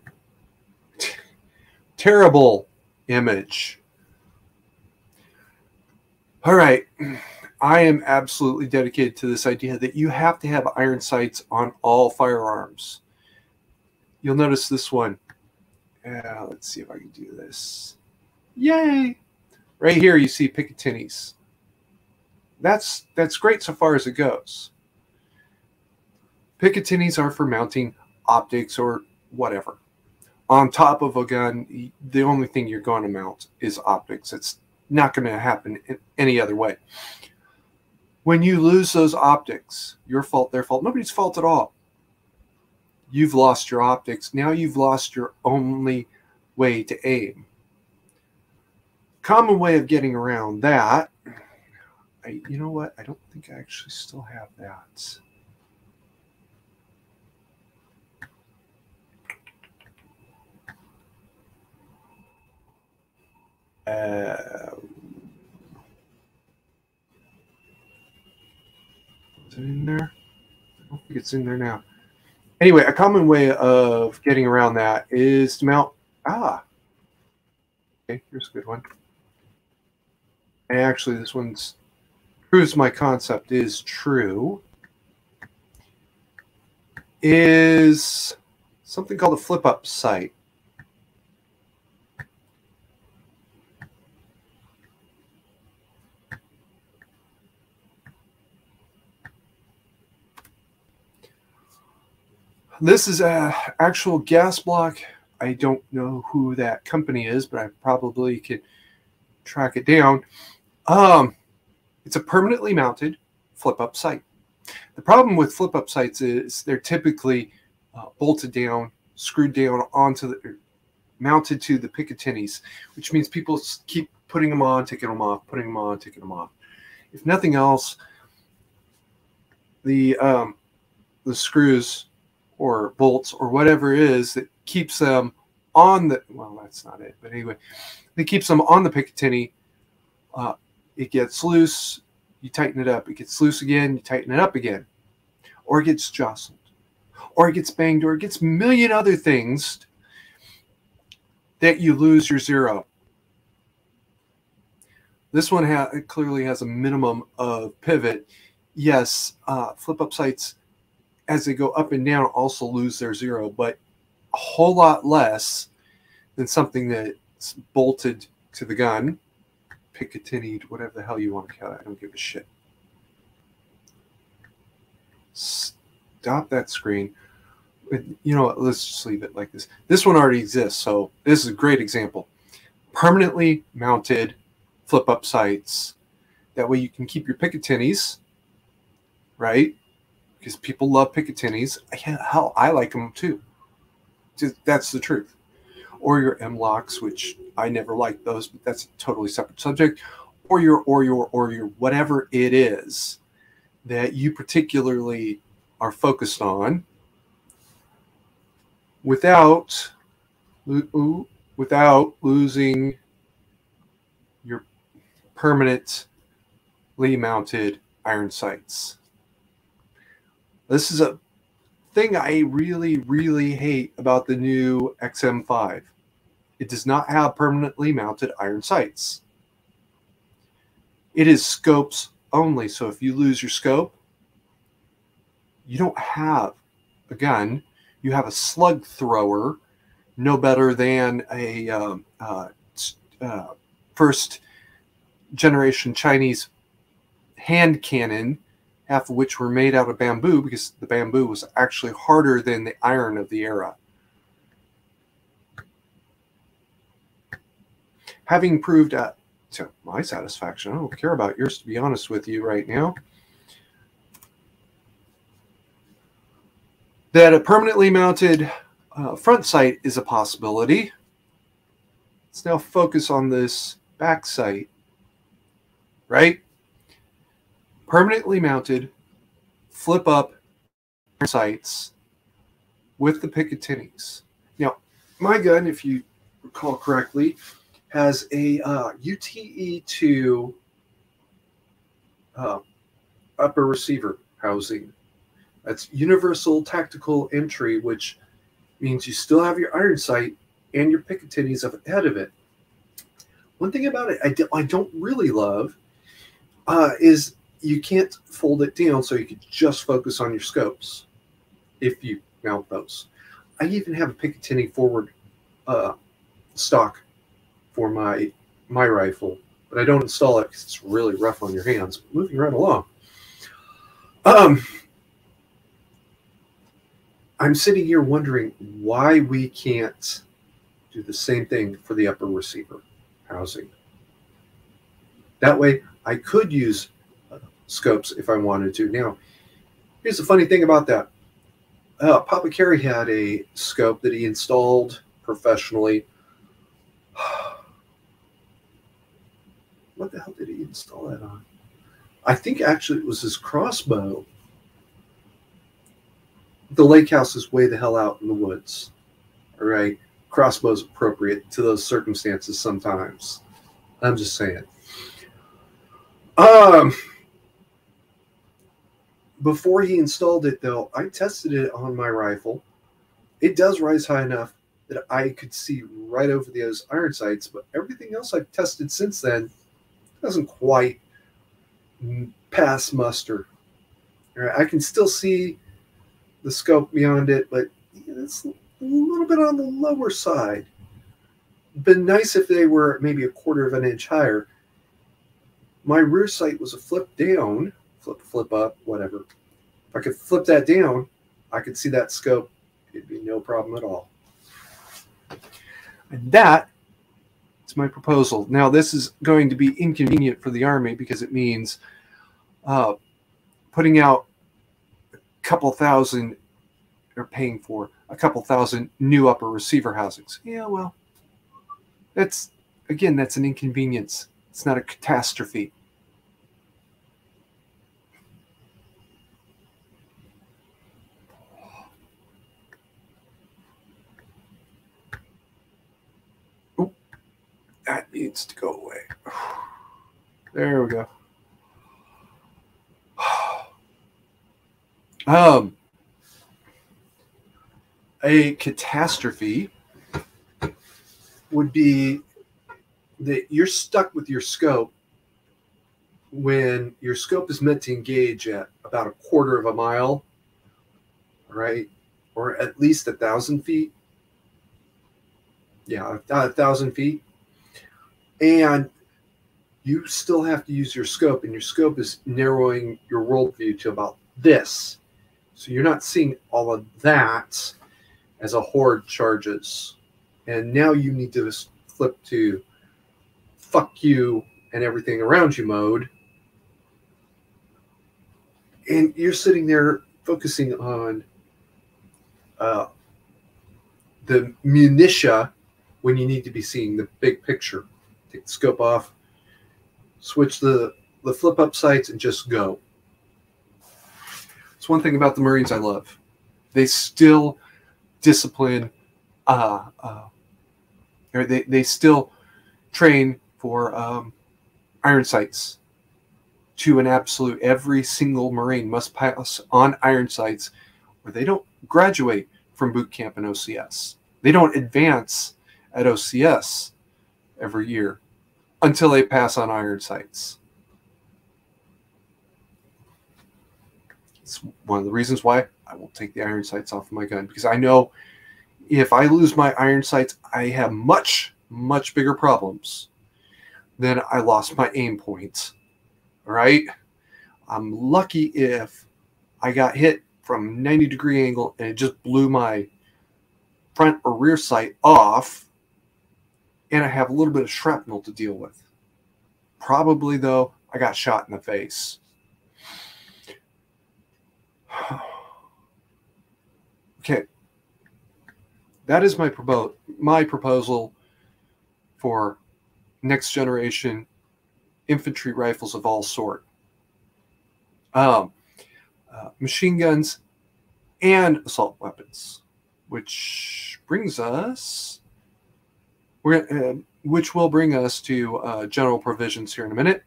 terrible image. All right. I am absolutely dedicated to this idea that you have to have iron sights on all firearms. You'll notice this one. Let's see if I can do this. Yay! Right here you see Picatinny's. That's great so far as it goes. Picatinny's are for mounting optics or whatever. On top of a gun, the only thing you're going to mount is optics. It's not going to happen in any other way. When you lose those optics, your fault, their fault, nobody's fault at all. You've lost your optics. Now you've lost your only way to aim. Common way of getting around that, you know what? I don't think I actually still have that. Is it in there? I don't think it's in there now. Anyway, a common way of getting around that is to mount. Okay, here's a good one. And actually, this one's proves my concept is true. Is something called a flip-up sight. This is an actual gas block. I don't know who that company is, but I probably could track it down. It's a permanently mounted flip-up sight. The problem with flip-up sights is they're typically bolted down, screwed down onto the, mounted to the Picatinny's, which means people keep putting them on, taking them off, putting them on, taking them off. If nothing else, the screws or bolts or whatever it is that keeps them on the, well, that's not it, but anyway, it keeps them on the Picatinny. It gets loose, you tighten it up. It gets loose again, you tighten it up again. Or it gets jostled. Or it gets banged, or it gets a million other things that you lose your zero. This one it clearly has a minimum of pivot. Yes, flip-up sights, as they go up and down, also lose their zero, but a whole lot less than something that's bolted to the gun, Picatinny'd, whatever the hell you want to call it. I don't give a shit. Stop that screen. You know what? Let's just leave it like this. This one already exists, so this is a great example. Permanently mounted flip-up sights. That way you can keep your Picatinny's, right? Because people love Picatinny's. Hell, I like them too. That's the truth. Or your M-locks, which I never liked those, but that's a totally separate subject. Or your whatever it is that you particularly are focused on, without losing your permanently mounted iron sights. This is a thing I really, really hate about the new XM5. It does not have permanently mounted iron sights. It is scopes only. So if you lose your scope, you don't have a gun. You have a slug thrower, no better than a first generation Chinese hand cannon, half of which were made out of bamboo, because the bamboo was actually harder than the iron of the era. Having proved to my satisfaction, I don't care about yours, to be honest with you right now, that a permanently mounted front sight is a possibility. Let's now focus on this back sight, right? Permanently mounted flip-up sights with the Picatinny's. Now, my gun, if you recall correctly, has a UTE2 upper receiver housing. That's universal tactical entry, which means you still have your iron sight and your Picatinny's ahead of it. One thing about it I don't really love is you can't fold it down, so you can just focus on your scopes if you mount those. I even have a Picatinny forward stock for my rifle, but I don't install it because it's really rough on your hands. Moving right along. I'm sitting here wondering why we can't do the same thing for the upper receiver housing. That way, I could use scopes if I wanted to. Now, here's the funny thing about that. Pappa Carry had a scope that he installed professionally. What the hell did he install that on? I think actually it was his crossbow. The lake house is way the hell out in the woods. All right. Crossbow's appropriate to those circumstances sometimes. I'm just saying. Before he installed it, though, I tested it on my rifle. It does rise high enough that I could see right over those iron sights, but everything else I've tested since then doesn't quite pass muster. All right, I can still see the scope beyond it, but it's a little bit on the lower side. Been nice if they were maybe a quarter of an inch higher. My rear sight was a flip down, flip up, whatever. If I could flip that down, I could see that scope. It'd be no problem at all. And that is my proposal. Now, this is going to be inconvenient for the Army because it means putting out a couple thousand, or paying for a couple thousand new upper receiver housings. Yeah, well, that's an inconvenience. It's not a catastrophe. Oh, that needs to go away. There we go. A catastrophe would be that you're stuck with your scope when your scope is meant to engage at about a quarter of a mile, right? Or at least 1,000 feet. Yeah, 1,000 feet. And you still have to use your scope, and your scope is narrowing your worldview to about this. So you're not seeing all of that as a horde charges. And now you need to just flip to fuck you and everything around you mode. And you're sitting there focusing on the minutia when you need to be seeing the big picture. Take the scope off, switch the flip up sights, and just go. It's one thing about the Marines I love. They still discipline, they still train for iron sights to an absolute. Every single Marine must pass on iron sights, or they don't graduate from boot camp and OCS. They don't advance at OCS every year until they pass on iron sights. It's one of the reasons why I won't take the iron sights off of my gun, because I know if I lose my iron sights, I have much, much bigger problems than I lost my aim points. All right? I'm lucky if I got hit from 90-degree angle and it just blew my front or rear sight off, and I have a little bit of shrapnel to deal with. Probably, though, I got shot in the face. Okay. That is my proposal for next generation infantry rifles of all sort. Machine guns and assault weapons, which brings us, which will bring us to general provisions here in a minute.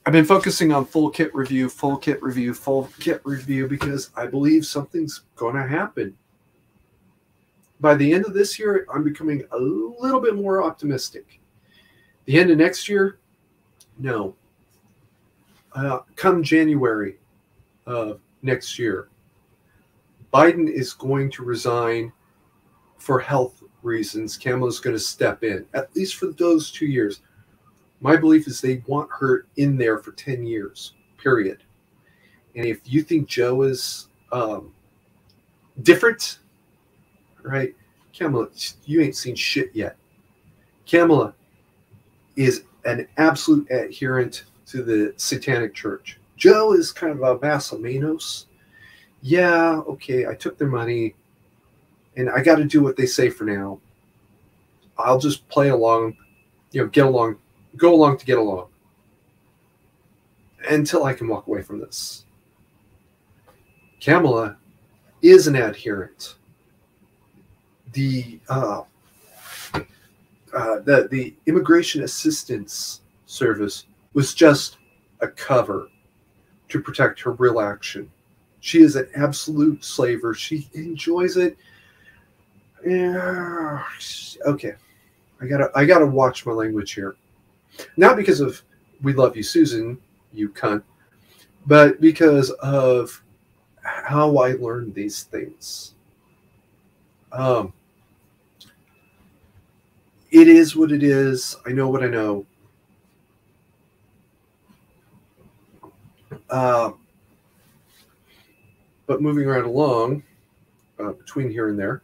I've been focusing on full kit review, because I believe something's going to happen. By the end of this year, I'm becoming a little bit more optimistic. The end of next year? No. Come January of next year, Biden is going to resign for health reasons. Kamala's going to step in, at least for those 2 years. My belief is they want her in there for 10 years, period. And if you think Joe is different, right? Kamala, you ain't seen shit yet. Kamala is an absolute adherent to the Satanic Church. Joe is kind of a más o menos. Yeah, okay, I took their money, and I got to do what they say for now. I'll just play along, get along, go along to get along, until I can walk away from this. Kamala is an adherent. The Immigration Assistance Service was just a cover to protect her real action. She is an absolute slaver. She enjoys it. Yeah. Okay. I gotta watch my language here. Not because of "we love you, Susan," you cunt, but because of how I learned these things. It is what it is. I know what I know. But moving right along, between here and there,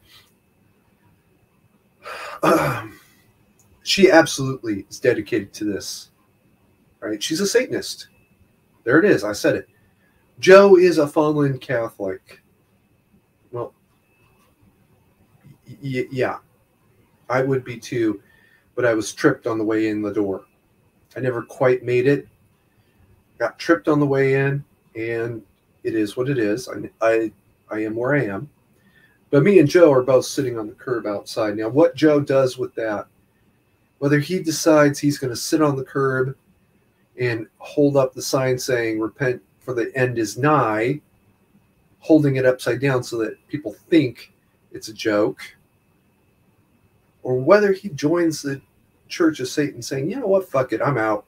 she absolutely is dedicated to this. Right? She's a Satanist. There it is. I said it. Joe is a fallen Catholic. Well, yeah, I would be too, but I was tripped on the way in the door. I never quite made it. Got tripped on the way in, and it is what it is. I am where I am. But me and Joe are both sitting on the curb outside. Now, what Joe does with that, whether he decides he's going to sit on the curb and hold up the sign saying, "Repent, for the end is nigh," holding it upside down so that people think it's a joke, or whether he joins the Church of Satan saying, "You know what, fuck it, I'm out."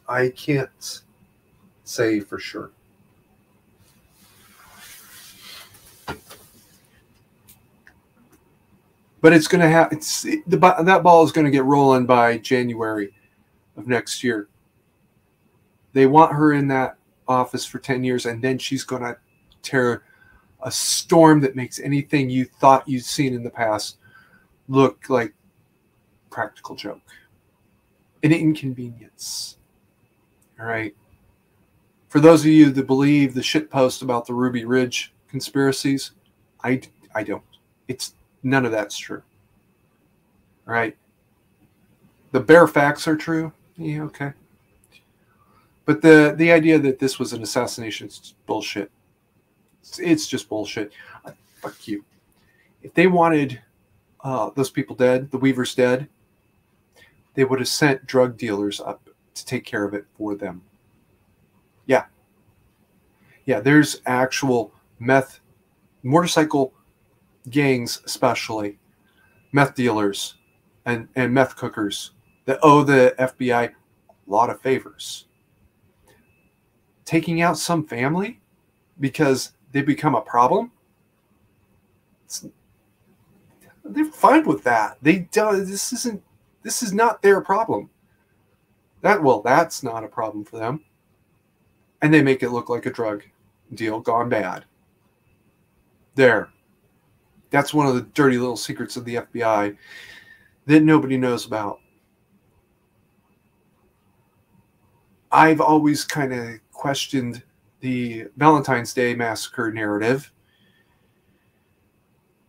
I can't say for sure. But it's going to have that ball is going to get rolling by January of next year. They want her in that office for 10 years, and then she's going to tear a storm that makes anything you thought you'd seen in the past look like practical joke. An inconvenience. All right. For those of you that believe the shit post about the Ruby Ridge conspiracies, I don't. It's none of that's true. All right. The bare facts are true. Yeah, okay. But the idea that this was an assassination is bullshit. It's just bullshit. Fuck you. If they wanted those people dead, the Weavers dead, they would have sent drug dealers up to take care of it for them. Yeah. Yeah, there's actual motorcycle gangs, especially meth dealers and meth cookers that owe the FBI a lot of favors. Taking out some family because they become a problem, they're fine with that. This is not their problem. That's not a problem for them. And they make it look like a drug deal gone bad. There. That's one of the dirty little secrets of the FBI that nobody knows about. I've always kind of questioned the Valentine's Day massacre narrative.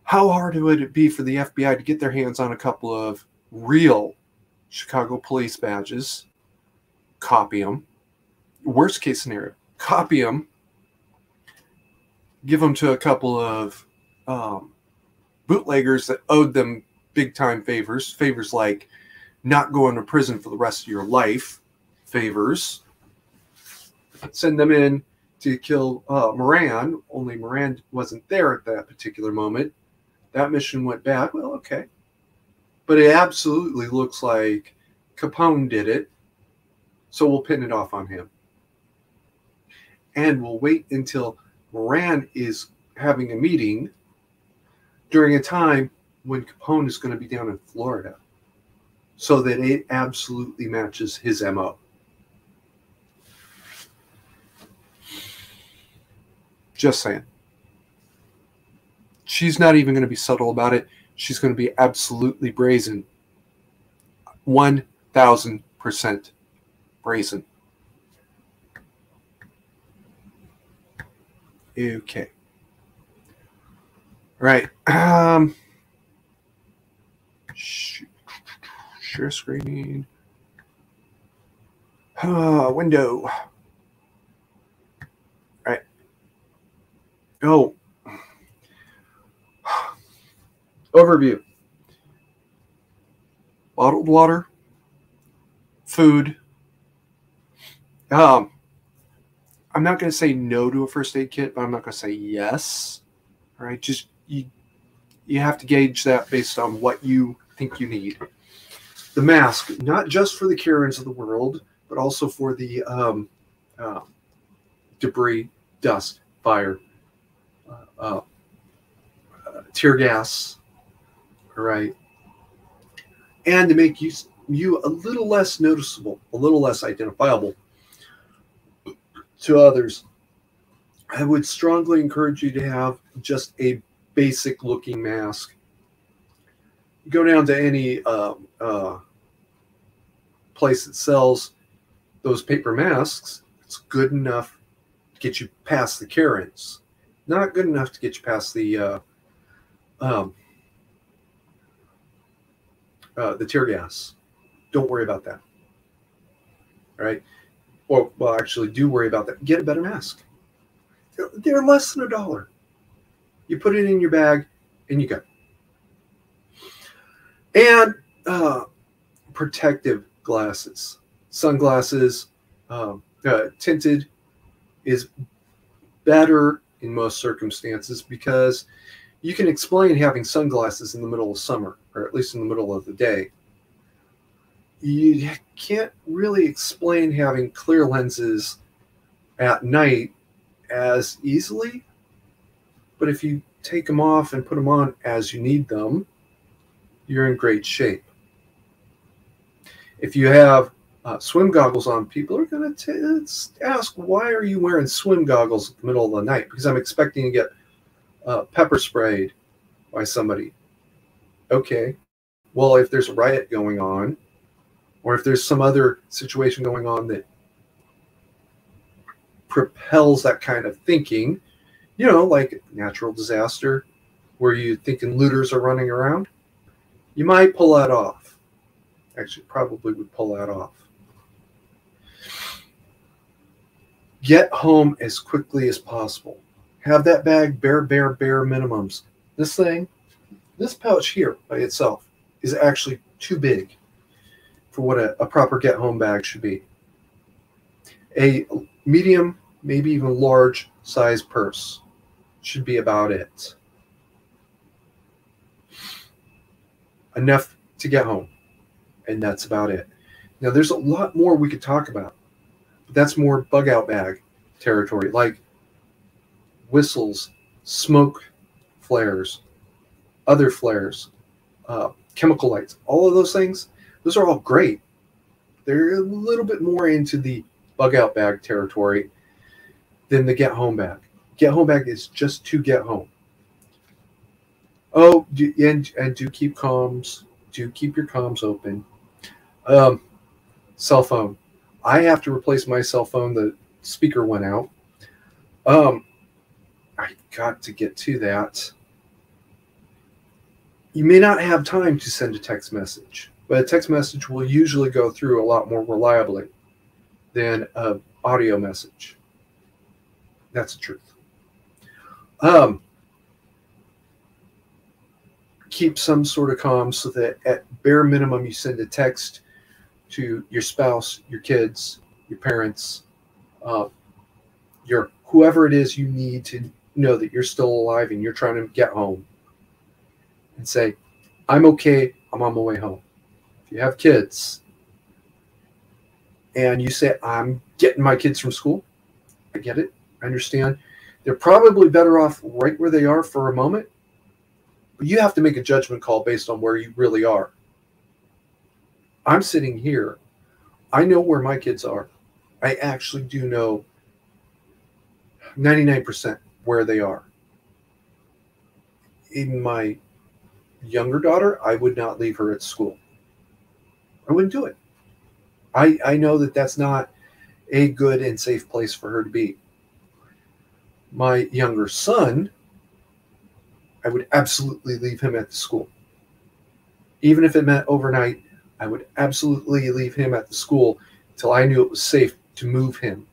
How hard would it be for the FBI to get their hands on a couple of real Chicago police badges, copy them, worst case scenario, copy them, give them to a couple of bootleggers that owed them big time favors like not going to prison for the rest of your life, favors, send them in to kill Moran, only Moran wasn't there at that particular moment. That mission went bad. Well, okay. But it absolutely looks like Capone did it, so we'll pin it off on him. And we'll wait until Moran is having a meeting during a time when Capone is going to be down in Florida, so that it absolutely matches his MO. Just saying. She's not even going to be subtle about it. She's going to be absolutely brazen. 1,000% brazen. Okay. Right. Share screen. Window. Right. Oh. Overview. Bottled water. Food. I'm not going to say no to a first aid kit, but I'm not going to say yes. All right. Just you have to gauge that based on what you think you need. The mask, not just for the Karens of the world, but also for the debris, dust, fire, tear gas, all right, and to make you a little less noticeable, a little less identifiable to others. I would strongly encourage you to have just a basic looking mask. Go down to any place that sells those paper masks. It's good enough to get you past the Karens. Not good enough to get you past the tear gas. Don't worry about that. All right? Or, well, actually, do worry about that. Get a better mask. They're less than $1. You put it in your bag, and you go. And protective glasses. Sunglasses, tinted is better in most circumstances because you can explain having sunglasses in the middle of summer, or at least in the middle of the day. You can't really explain having clear lenses at night as easily, but if you take them off and put them on as you need them, you're in great shape. If you have swim goggles on, people are going to ask, why are you wearing swim goggles at the middle of the night? Because I'm expecting to get pepper sprayed by somebody. Okay. Well, if there's a riot going on, or if there's some other situation going on that propels that kind of thinking, you know, like natural disaster, where you're thinking looters are running around, you might pull that off. Actually, probably would pull that off. Get home as quickly as possible. Have that bag bare minimums. This thing, this pouch here by itself is actually too big for what a proper get home bag should be. A medium, maybe even large size purse should be about it. Enough to get home. And that's about it. Now, there's a lot more we could talk about, but that's more bug out bag territory, like whistles, smoke flares, other flares, chemical lights, all of those things. Those are all great. They're a little bit more into the bug out bag territory than the get home bag. Get home bag is just to get home. Oh, and do keep comms. Do keep your comms open. Cell phone. I have to replace my cell phone. The speaker went out. I got to get to that. You may not have time to send a text message, but a text message will usually go through a lot more reliably than an audio message. That's the truth. Keep some sort of comms so that at bare minimum you send a text to your spouse, your kids, your parents, your whoever it is you need to know that you're still alive and you're trying to get home, and say, I'm okay, I'm on my way home. If you have kids, and you say, I'm getting my kids from school. I get it. I understand. They're probably better off right where they are for a moment. But you have to make a judgment call based on where you really are. I'm sitting here. I know where my kids are. I actually do know 99% where they are. In my younger daughter, I would not leave her at school. I wouldn't do it. I know that that's not a good and safe place for her to be. My younger son, I would absolutely leave him at the school. Even if it meant overnight, I would absolutely leave him at the school until I knew it was safe to move him.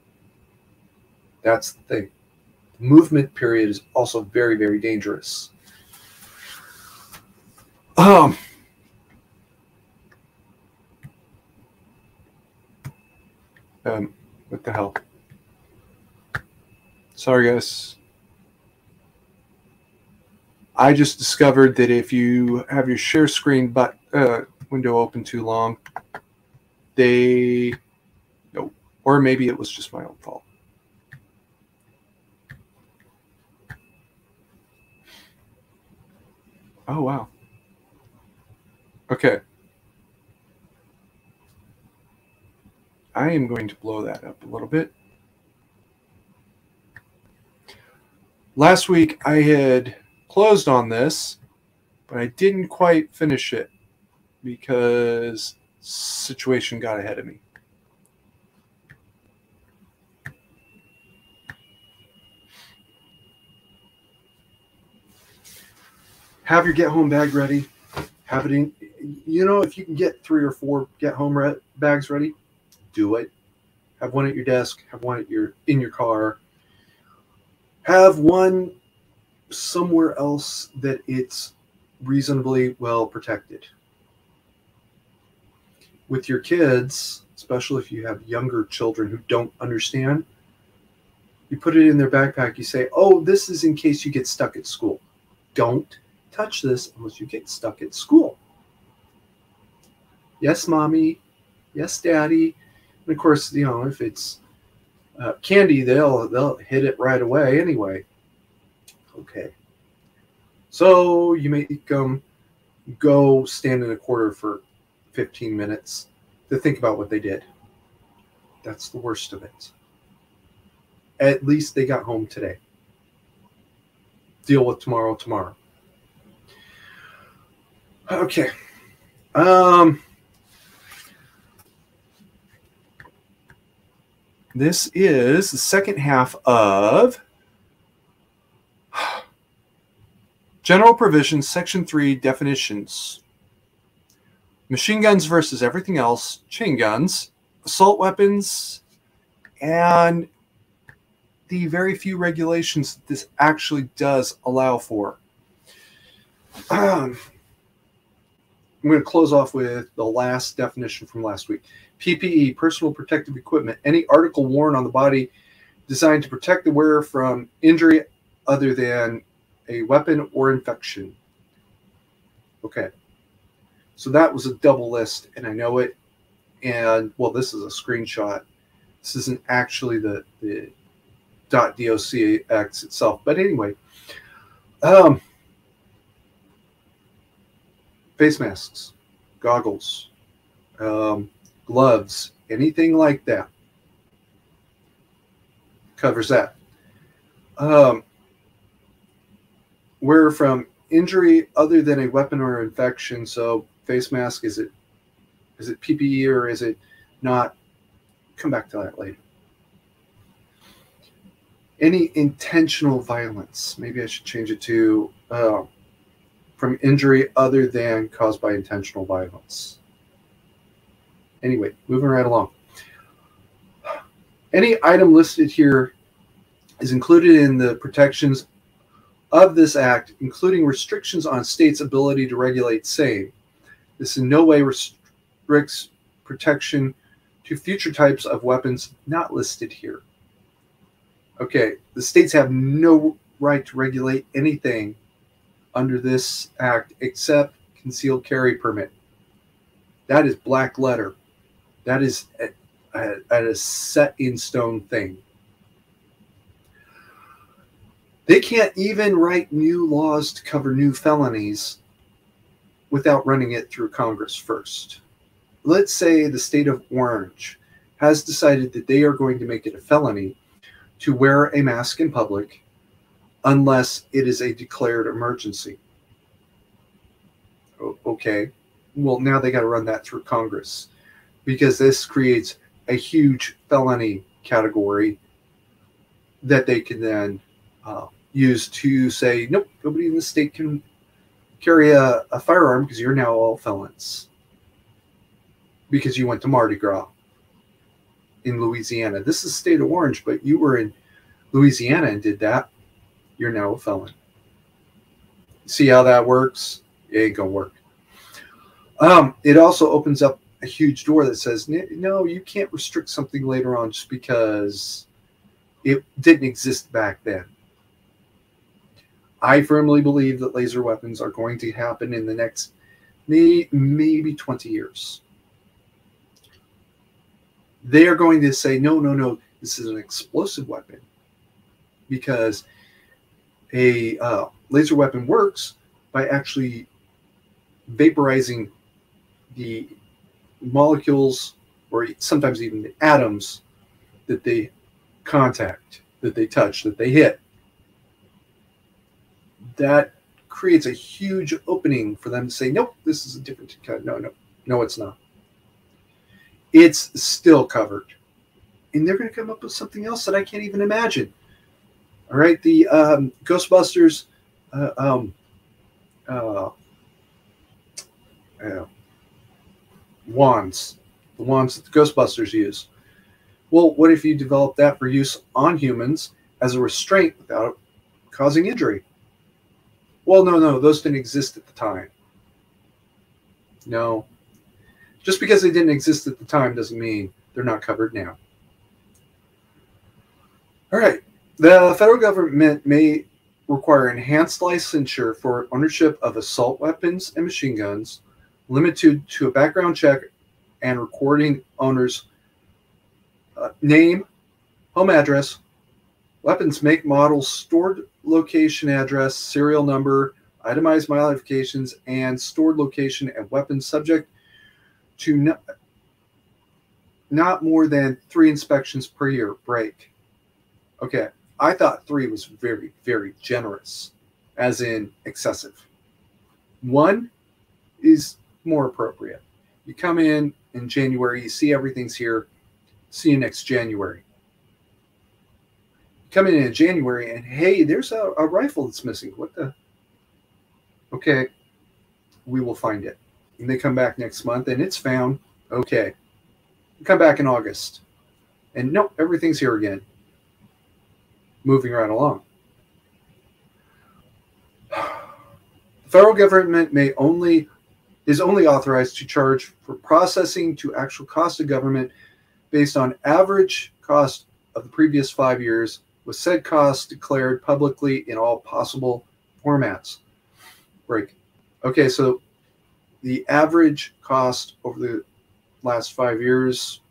That's the thing. The movement period is also very, very dangerous. What the hell? Sorry, guys. I just discovered that if you have your share screen window open too long, no, or maybe it was just my own fault. Oh, wow. Okay. I am going to blow that up a little bit. Last week I had closed on this, but I didn't quite finish it because situation got ahead of me. Have your get home bag ready. Have it in, if you can get 3 or 4 get home bags ready, do it. Have one at your desk, have one in your car. Have one somewhere else that it's reasonably well protected. With your kids, especially if you have younger children who don't understand, you put it in their backpack. You say, oh, this is in case you get stuck at school. Don't touch this unless you get stuck at school. Yes, mommy. Yes, daddy. And of course, if it's candy, they'll hit it right away anyway. Okay. So you make them go stand in a corner for 15 minutes to think about what they did. That's the worst of it. At least they got home today. Deal with tomorrow. Okay. This is the second half of General Provisions, Section 3, Definitions. Machine guns versus everything else, chain guns, assault weapons, and the very few regulations that this actually does allow for. I'm going to close off with the last definition from last week. PPE, personal protective equipment, any article worn on the body designed to protect the wearer from injury other than a weapon or infection. Okay. So that was a double list, and I know it. And, well, this is a screenshot. This isn't actually the .docx itself. But anyway, face masks, goggles, gloves, anything like that covers that. Where from injury other than a weapon or infection. So face mask, is it PPE or is it not? Come back to that later. Any intentional violence. Maybe I should change it to from injury other than caused by intentional violence. Anyway, moving right along. Any item listed here is included in the protections of this act, including restrictions on states' ability to regulate same. This in no way restricts protection to future types of weapons not listed here. Okay, the states have no right to regulate anything under this act except concealed carry permit. That is black letter. That is a set in stone thing. They can't even write new laws to cover new felonies without running it through Congress first. Let's say the state of Orange has decided that they are going to make it a felony to wear a mask in public unless it is a declared emergency. Okay, well, now they got to run that through Congress, because this creates a huge felony category that they can then use to say, nope, nobody in the state can carry a firearm because you're now all felons because you went to Mardi Gras in Louisiana. This is the state of Orange, but you were in Louisiana and did that. You're now a felon. See how that works? It ain't gonna work. It also opens up a huge door that says, no, you can't restrict something later on just because it didn't exist back then. I firmly believe that laser weapons are going to happen in the next maybe 20 years. They are going to say, no, this is an explosive weapon, because a laser weapon works by actually vaporizing the molecules, or sometimes even the atoms, that they contact, that they touch, that they hit. That creates a huge opening for them to say, nope, this is a different kind. No, it's not. It's still covered. And they're going to come up with something else that I can't even imagine. All right, the Ghostbusters wands, the wands that the Ghostbusters use. Well, what if you develop that for use on humans as a restraint without causing injury? Well, no, those didn't exist at the time. No. Just because they didn't exist at the time doesn't mean they're not covered now. All right. The federal government may require enhanced licensure for ownership of assault weapons and machine guns, limited to a background check and recording owner's name, home address, weapons make, model, stored location, address, serial number, itemized modifications, and stored location and weapons, subject to not more than 3 inspections per year. Break. Okay, I thought 3 was very, very generous, as in excessive. 1 is more appropriate. You come in January, you see everything's here, see you next January. Come in January and, hey, there's a rifle that's missing. What the? Okay, we will find it. And they come back next month and it's found. Okay. You come back in August and nope, everything's here again. Moving right along. The federal government is only authorized to charge for processing to actual cost of government based on average cost of the previous 5 years, with said costs declared publicly in all possible formats. Break. Okay, so the average cost over the last 5 years,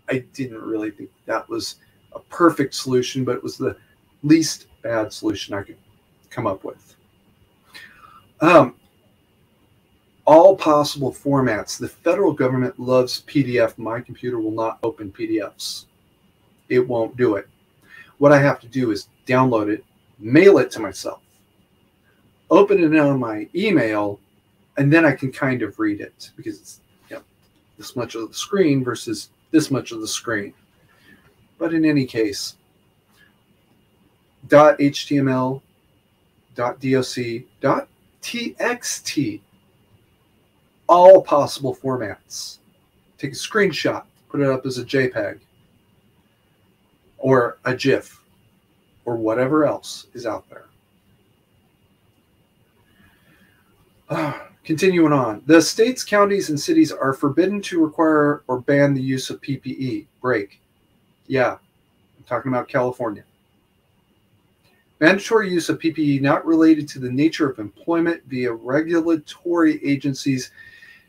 I didn't really think that was a perfect solution, but it was the least bad solution I could come up with. All possible formats. The federal government loves PDF. My computer will not open PDFs. It won't do it. What I have to do is download it, mail it to myself, open it on my email, and then I can kind of read it, because it's this much of the screen versus this much of the screen. But in any case, .html, .doc, .txt, all possible formats. Take a screenshot, put it up as a JPEG, or a GIF, or whatever else is out there. Continuing on. The states, counties, and cities are forbidden to require or ban the use of PPE. Break. Yeah, I'm talking about California. Mandatory use of PPE not related to the nature of employment via regulatory agencies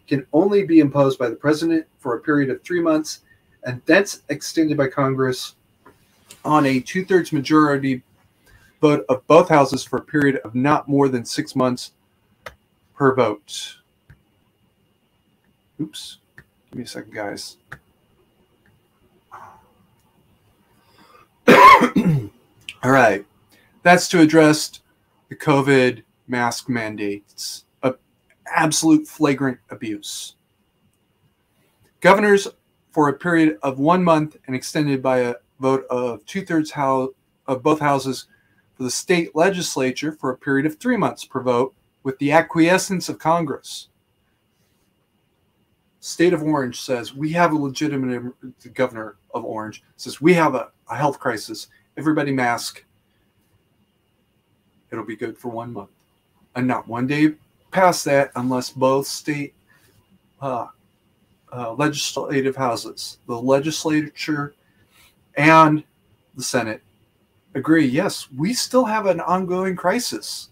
can only be imposed by the president for a period of 3 months and that's extended by Congress on a 2/3 majority vote of both houses for a period of not more than 6 months per vote. Oops. Give me a second, guys. All right. That's to address the COVID mask mandates of absolute flagrant abuse. Governors, for a period of 1 month and extended by a vote of 2/3 of both houses for the state legislature for a period of 3 months per vote with the acquiescence of Congress. State of Orange says we have a legitimate, the governor of Orange says we have a health crisis. Everybody mask. It'll be good for 1 month. And not one day past that unless both state legislative houses, the legislature and the Senate, agree, yes, we still have an ongoing crisis.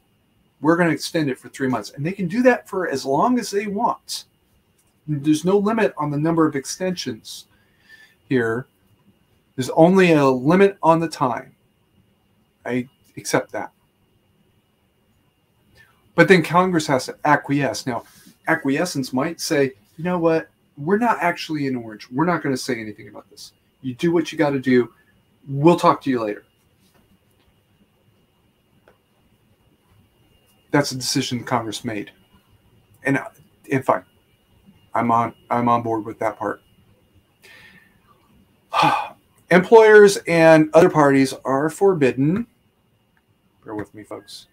We're going to extend it for 3 months. And they can do that for as long as they want. There's no limit on the number of extensions here. There's only a limit on the time. I accept that. But then Congress has to acquiesce. Now, acquiescence might say, you know what? We're not actually in Orange. We're not going to say anything about this. You do what you got to do. We'll talk to you later. That's a decision Congress made. And fine. I'm on board with that part. Employers and other parties are forbidden, bear with me, folks,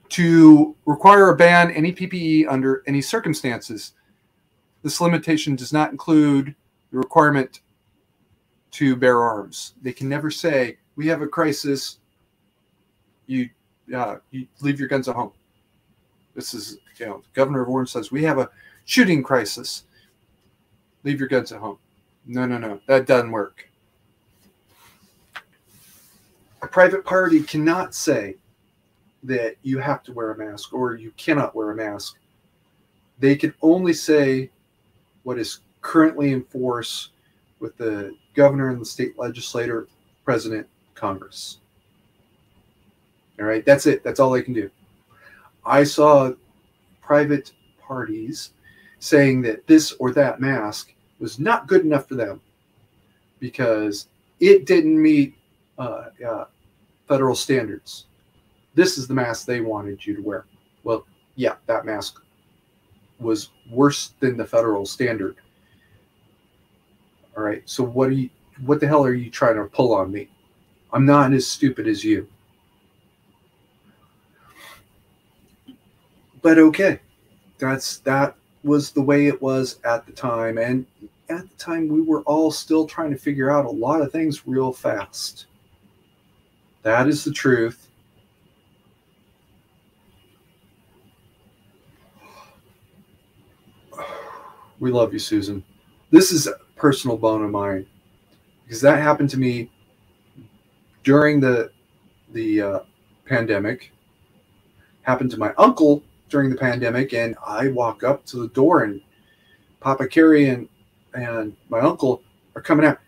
to require or ban any PPE under any circumstances. This limitation does not include the requirement to bear arms. They can never say, we have a crisis, you leave your guns at home. This is, the governor of Orange says, we have a shooting crisis, leave your guns at home. No, that doesn't work. A private party cannot say that you have to wear a mask or you cannot wear a mask. They can only say what is currently in force with the governor and the state legislator, president, Congress. All right, that's it. That's all they can do. I saw private parties saying that this or that mask was not good enough for them because it didn't meet federal standards. This is the mask they wanted you to wear. Well, yeah, that mask was worse than the federal standard. All right, so what the hell are you trying to pull on me? I'm not as stupid as you. But okay, that was the way it was at the time. And at the time, we were all still trying to figure out a lot of things real fast. That is the truth. We love you, Susan. This is a personal bone of mine because that happened to me during the pandemic. Happened to my uncle during the pandemic, and I walk up to the door, and Pappa Carry and my uncle are coming out.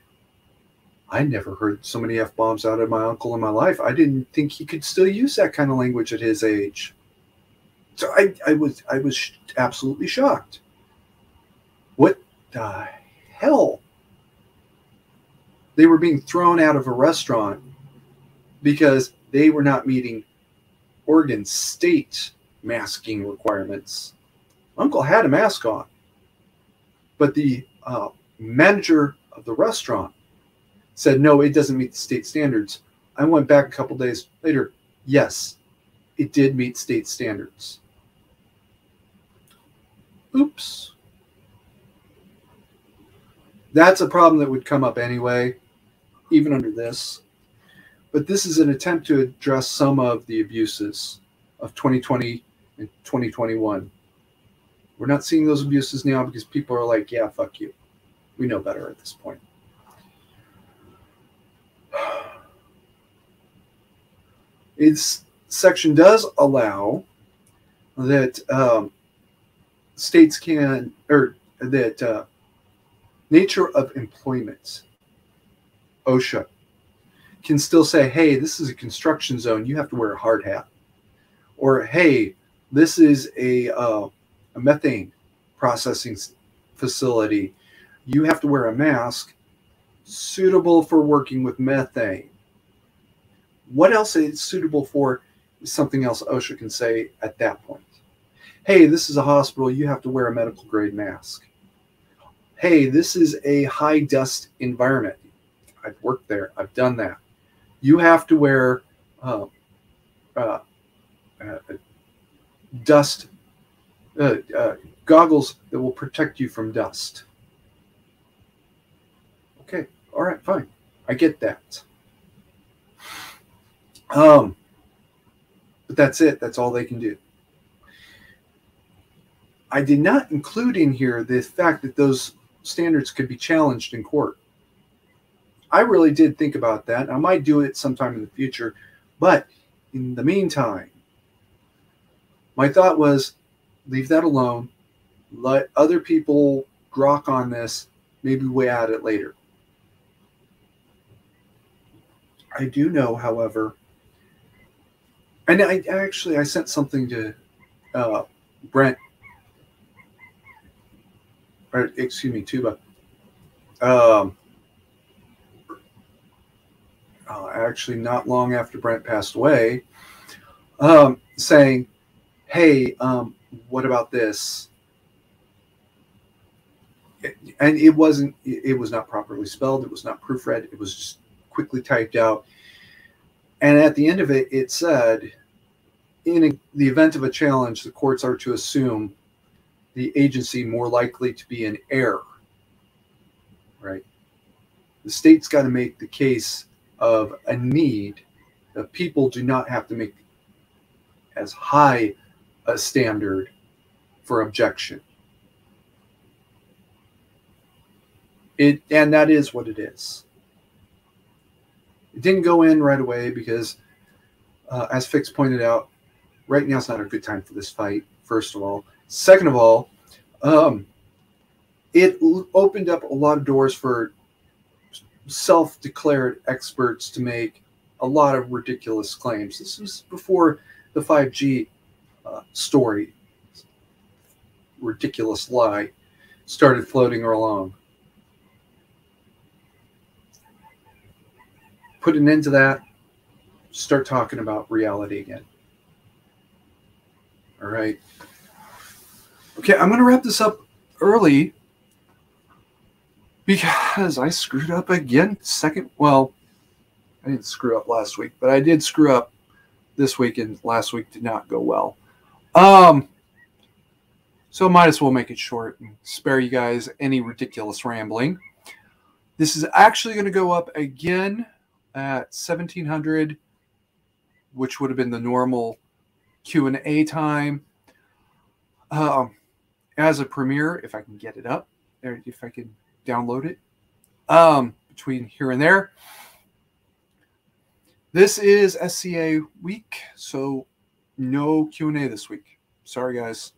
I never heard so many F-bombs out of my uncle in my life. I didn't think he could still use that kind of language at his age. So I was absolutely shocked. What the hell? They were being thrown out of a restaurant because they were not meeting Oregon state masking requirements. Uncle had a mask on, but the manager of the restaurant said, no, it doesn't meet the state standards. I went back a couple days later. Yes, it did meet state standards. Oops. That's a problem that would come up anyway, even under this. But this is an attempt to address some of the abuses of 2020 and 2021. We're not seeing those abuses now because people are like, yeah, fuck you. We know better at this point. Its section does allow that states can, or that nature of employment, OSHA can still say, hey, this is a construction zone. You have to wear a hard hat. Or, hey, this is a methane processing facility. You have to wear a mask suitable for working with methane. What else it's suitable for is something else OSHA can say at that point. Hey, this is a hospital. You have to wear a medical grade mask. Hey, this is a high dust environment. I've worked there. I've done that. You have to wear dust goggles that will protect you from dust. Okay, all right, fine. I get that. But that's it. That's all they can do. I did not include in here the fact that those standards could be challenged in court. I really did think about that. I might do it sometime in the future, but in the meantime, my thought was leave that alone. Let other people grok on this. Maybe weigh at it later. I do know, however, and I sent something to Brent, or excuse me, Tuba. Actually, not long after Brent passed away, saying, hey, what about this? And it was not properly spelled. It was not proofread. It was just quickly typed out. And at the end of it, it said, in the event of a challenge, the courts are to assume the agency more likely to be in error, right? The state's got to make the case of a need that people do not have to make as high a standard for objection. And that is what it is. It didn't go in right away because, as Fix pointed out, right now is not a good time for this fight, first of all. Second of all, it opened up a lot of doors for self-declared experts to make a lot of ridiculous claims. This was before the 5G story, ridiculous lie, started floating along. Put an end to that. Start talking about reality again. All right. Okay, I'm going to wrap this up early because I screwed up again. Well, I didn't screw up last week, but I did screw up this week, and last week did not go well. So might as well make it short and spare you guys any ridiculous rambling. This is actually going to go up again at 1700, which would have been the normal Q&A time. As a premiere, if I can get it up, if I can download it, between here and there. This is SCA week, so no Q&A this week. Sorry, guys.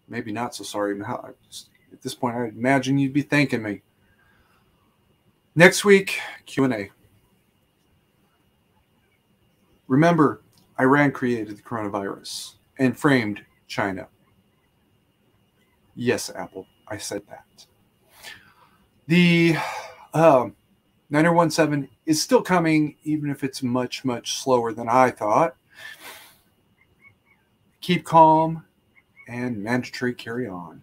Maybe not so sorry. At this point, I imagine you'd be thanking me. Next week, Q&A. Remember, Iran created the coronavirus and framed China. Yes, Apple, I said that. The 9017 is still coming, even if it's much, much slower than I thought. Keep calm and mandatory carry on.